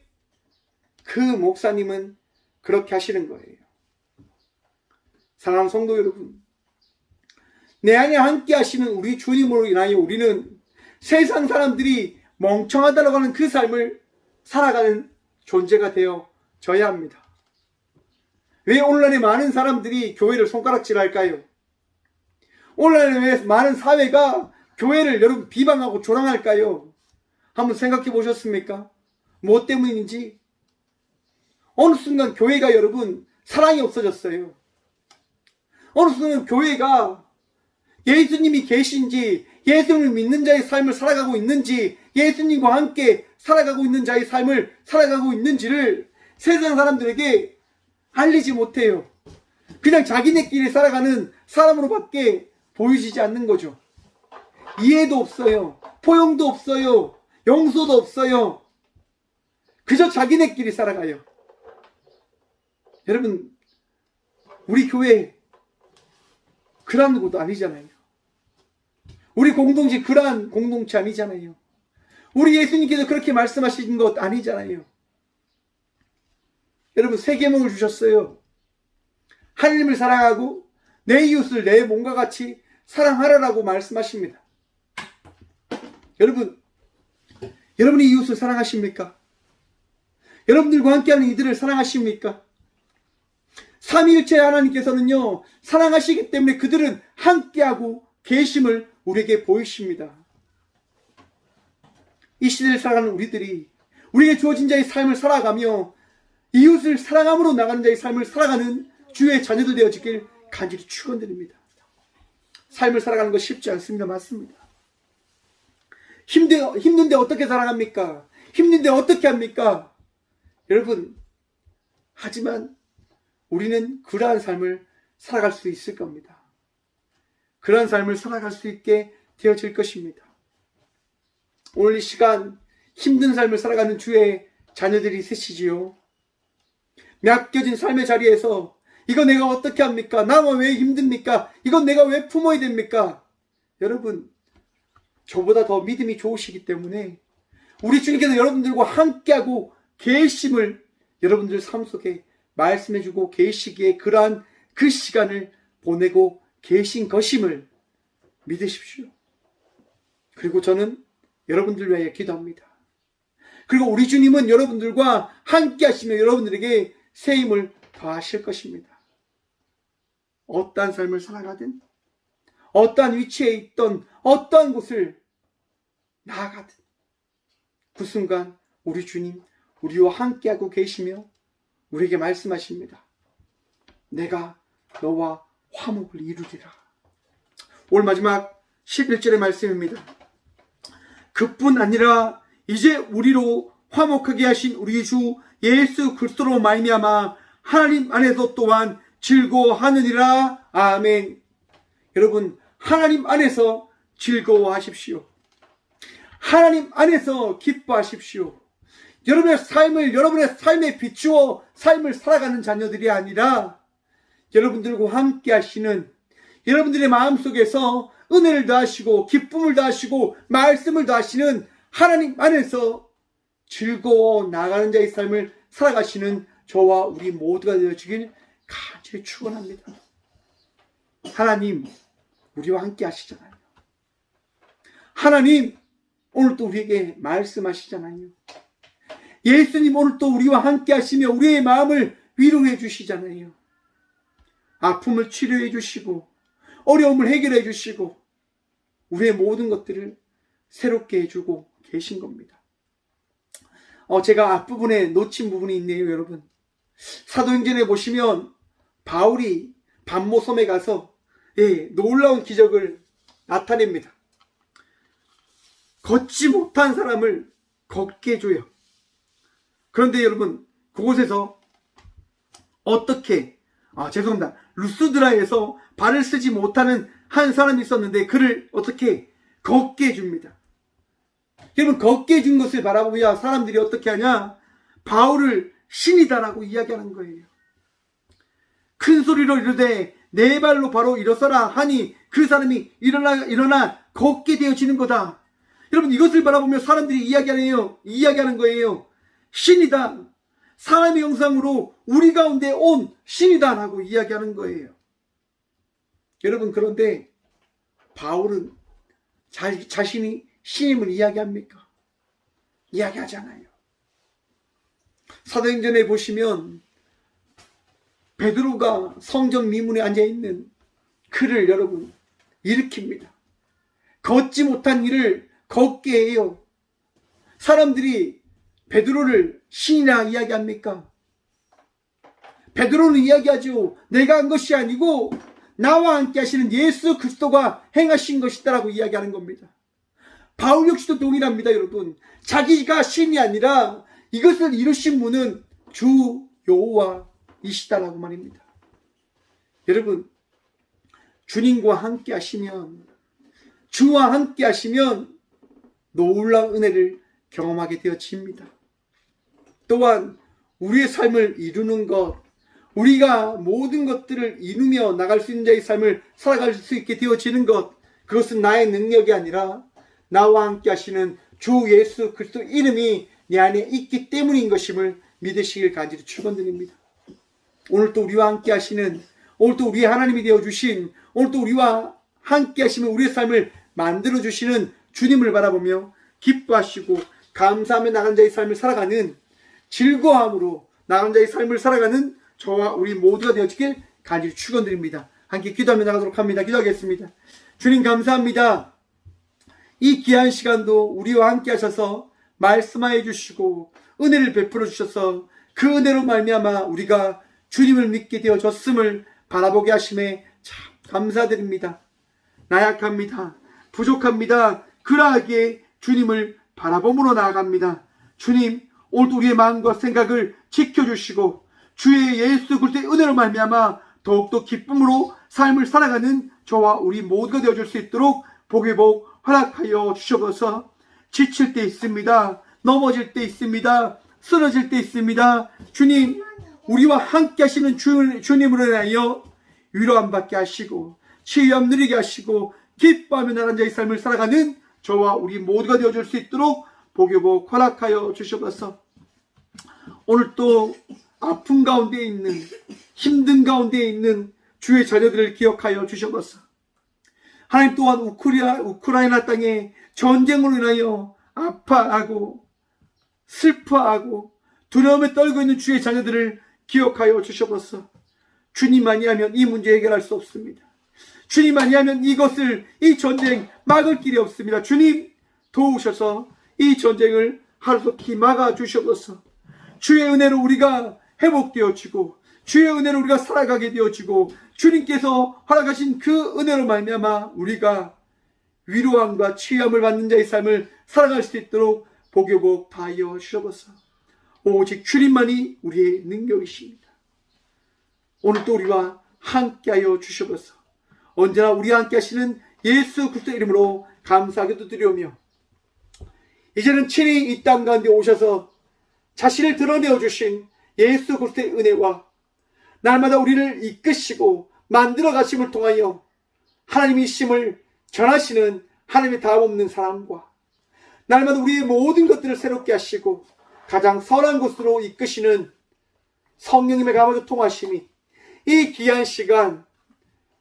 그 목사님은 그렇게 하시는 거예요. 사랑하는 성도 여러분, 내 안에 함께 하시는 우리 주님으로 인하여 우리는 세상 사람들이 멍청하다고 하는 그 삶을 살아가는 존재가 되어져야 합니다. 왜 오늘날에 많은 사람들이 교회를 손가락질할까요? 오늘날에 왜 많은 사회가 교회를 여러분 비방하고 조롱할까요? 한번 생각해 보셨습니까? 무엇 때문인지? 어느 순간 교회가 여러분 사랑이 없어졌어요. 어느 순간 교회가 예수님이 계신지, 예수님을 믿는 자의 삶을 살아가고 있는지, 예수님과 함께 살아가고 있는 자의 삶을 살아가고 있는지를 세상 사람들에게 알리지 못해요. 그냥 자기네끼리 살아가는 사람으로밖에 보이시지 않는 거죠. 이해도 없어요. 포용도 없어요. 용서도 없어요. 그저 자기네끼리 살아가요. 여러분, 우리 교회 그러한 것도 아니잖아요. 우리 공동체 그러한 공동체 아니잖아요. 우리 예수님께서 그렇게 말씀하신 것 아니잖아요. 여러분, 세 계명을 주셨어요. 하나님을 사랑하고 내 이웃을 내 몸과 같이 사랑하라라고 말씀하십니다. 여러분이 이웃을 사랑하십니까? 여러분들과 함께하는 이들을 사랑하십니까? 삼위일체 하나님께서는요, 사랑하시기 때문에 그들은 함께하고 계심을 우리에게 보이십니다. 이 시대를 살아가는 우리들이 우리에게 주어진 자의 삶을 살아가며 이웃을 사랑함으로 나가는 자의 삶을 살아가는 주의 자녀들 되어지길 간절히 축원드립니다. 삶을 살아가는 거 쉽지 않습니다. 맞습니다. 힘든데 어떻게 살아갑니까? 힘든데 어떻게 합니까? 여러분, 하지만 우리는 그러한 삶을 살아갈 수 있을 겁니다. 그러한 삶을 살아갈 수 있게 되어질 것입니다. 오늘 이 시간 힘든 삶을 살아가는 주의 자녀들이 있으시지요. 맡겨진 삶의 자리에서 이거 내가 어떻게 합니까? 나만 왜 힘듭니까? 이건 내가 왜 품어야 됩니까? 여러분, 저보다 더 믿음이 좋으시기 때문에 우리 주님께서 여러분들과 함께하고 계심을 여러분들 삶 속에 말씀해주고 계시기에 그러한 그 시간을 보내고 계신 것임을 믿으십시오. 그리고 저는 여러분들 위해 기도합니다. 그리고 우리 주님은 여러분들과 함께 하시며 여러분들에게 새 힘을 더하실 것입니다. 어떠한 삶을 살아가든 어떠한 위치에 있던 어떠한 곳을 나아가든 그 순간 우리 주님 우리와 함께하고 계시며 우리에게 말씀하십니다. 내가 너와 화목을 이루리라. 오늘 마지막 11절의 말씀입니다. 그뿐 아니라 이제 우리로 화목하게 하신 우리 주 예수 그리스도로 말미암아 하나님 안에서 또한 즐거워하느니라. 아멘. 여러분, 하나님 안에서 즐거워하십시오. 하나님 안에서 기뻐하십시오. 여러분의 삶에 비추어 삶을 살아가는 자녀들이 아니라 여러분들과 함께 하시는 여러분들의 마음속에서 은혜를 더하시고 기쁨을 더하시고 말씀을 더하시는 하나님 안에서 즐거워 나가는 자의 삶을 살아가시는 저와 우리 모두가 되어지길 간절히 축원합니다. 하나님 우리와 함께 하시잖아요. 하나님 오늘 또 우리에게 말씀하시잖아요. 예수님 오늘 또 우리와 함께 하시며 우리의 마음을 위로해 주시잖아요. 아픔을 치료해 주시고 어려움을 해결해 주시고 우리의 모든 것들을 새롭게 해주고 계신 겁니다. 제가 앞부분에 놓친 부분이 있네요. 여러분, 사도행전에 보시면 바울이 반모섬에 가서 놀라운 기적을 나타냅니다. 걷지 못한 사람을 걷게 해줘요. 그런데 여러분, 그곳에서 루스드라에서 발을 쓰지 못하는 한 사람이 있었는데 그를 어떻게 걷게 해줍니다. 여러분, 걷게 해준 것을 바라보며 사람들이 어떻게 하냐? 바울을 신이다라고 이야기하는 거예요. 큰 소리로 이르되 네 발로 바로 일어서라 하니 그 사람이 일어나 걷게 되어지는 거다. 여러분, 이것을 바라보며 사람들이 이야기하는 거예요. 신이다. 사람의 형상으로 우리 가운데 온 신이다라고 이야기하는 거예요. 여러분, 그런데 바울은 자신이 신임을 이야기합니까? 이야기하잖아요. 사도행전에 보시면 베드로가 성전 미문에 앉아있는 그를 여러분 일으킵니다. 걷지 못한 이를 걷게 해요. 사람들이 베드로를 신이라 이야기합니까? 베드로는 이야기하죠. 내가 한 것이 아니고 나와 함께 하시는 예수 그리스도가 행하신 것이다라고 이야기하는 겁니다. 바울 역시도 동일합니다. 여러분, 자기가 신이 아니라 이것을 이루신 분은 주 여호와이시다라고 말입니다. 여러분, 주님과 함께 하시면, 주와 함께 하시면 놀라운 은혜를 경험하게 되어집니다. 또한 우리의 삶을 이루는 것, 우리가 모든 것들을 이루며 나갈 수 있는 자의 삶을 살아갈 수 있게 되어지는 것, 그것은 나의 능력이 아니라 나와 함께 하시는 주 예수 그리스도 이름이 내 안에 있기 때문인 것임을 믿으시길 간절히 축원드립니다. 오늘 또 우리와 함께 하시는, 오늘 또 우리의 하나님이 되어주신, 오늘 또 우리와 함께 하시면 우리의 삶을 만들어주시는 주님을 바라보며 기뻐하시고 감사하며 나간 자의 삶을 살아가는, 즐거움으로 나간 자의 삶을 살아가는 저와 우리 모두가 되어지길 간절히 축원드립니다. 함께 기도하며 나가도록 합니다. 기도하겠습니다. 주님 감사합니다. 이 귀한 시간도 우리와 함께 하셔서 말씀하여 주시고 은혜를 베풀어 주셔서 그 은혜로 말미암아 우리가 주님을 믿게 되어졌음을 바라보게 하심에 참 감사드립니다. 나약합니다. 부족합니다. 그러하기에 주님을 바라봄으로 나아갑니다. 주님, 오늘도 우리의 마음과 생각을 지켜주시고 주의 예수 그리스도의 은혜로 말미암아 더욱더 기쁨으로 삶을 살아가는 저와 우리 모두가 되어줄 수 있도록 복의 복 허락하여 주셔서 지칠 때 있습니다. 넘어질 때 있습니다. 쓰러질 때 있습니다. 주님, 우리와 함께 하시는 주님으로 인하여 위로 안 받게 하시고 치유함 누리게 하시고 기뻐하며 나란 자의 삶을 살아가는 저와 우리 모두가 되어줄 수 있도록 복의 복 허락하여 주셔서 오늘 또 아픔 가운데 있는 힘든 가운데 있는 주의 자녀들을 기억하여 주셔서 하나님 또한 우크라이나 땅에 전쟁으로 인하여 아파하고 슬퍼하고 두려움에 떨고 있는 주의 자녀들을 기억하여 주셔서 주님 아니하면 이 문제 해결할 수 없습니다. 주님 아니하면 이 전쟁 막을 길이 없습니다. 주님 도우셔서 이 전쟁을 하루속히 막아주셔서 주의 은혜로 우리가 회복되어지고 주의 은혜로 우리가 살아가게 되어지고 주님께서 허락하신 그 은혜로 말미암아 우리가 위로함과 치유함을 받는 자의 삶을 살아갈 수 있도록 복의 복 다하여 주셔서 오직 주님만이 우리의 능력이십니다. 오늘도 우리와 함께하여 주셔서 언제나 우리와 함께 하시는 예수 그리스도의 이름으로 감사하게도 드리오며 이제는 친히 이 땅 가운데 오셔서 자신을 드러내어 주신 예수 그리스도의 은혜와 날마다 우리를 이끄시고 만들어 가심을 통하여 하나님의 심을 전하시는 하나님의 다함없는 사랑과 날마다 우리의 모든 것들을 새롭게 하시고 가장 선한 곳으로 이끄시는 성령님의 감화도 통하심이 이 귀한 시간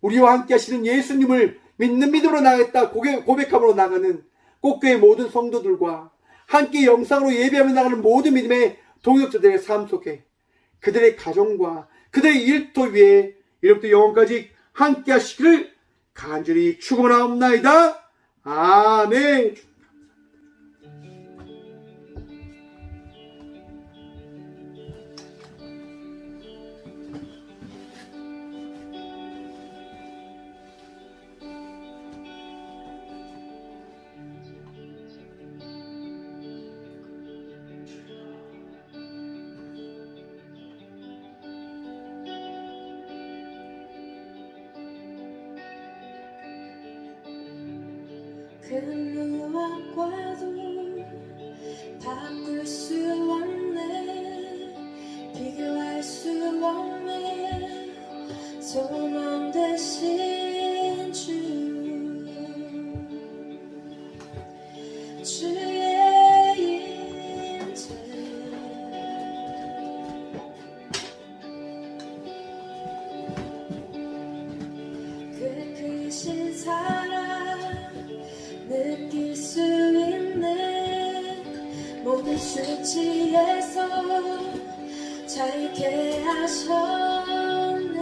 우리와 함께 하시는 예수님을 믿는 믿음으로 나가겠다 고백함으로 나가는 꽃교회 모든 성도들과 함께 영상으로 예배하며 나가는 모든 믿음의 동역자들의 삶 속에 그들의 가정과 그들의 일터 위에 이로부터 영원까지 함께 하시기를 간절히 축원하옵나이다. 아멘. 그 무엇과도 바꿀 수 없네 비교할 수 없네 소망 되신 주의 인재 그 크신 사랑 느낄 수 있네 모든 수치에서 잘 있게 하셨네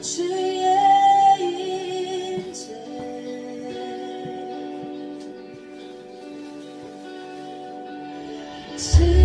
주의 인재 주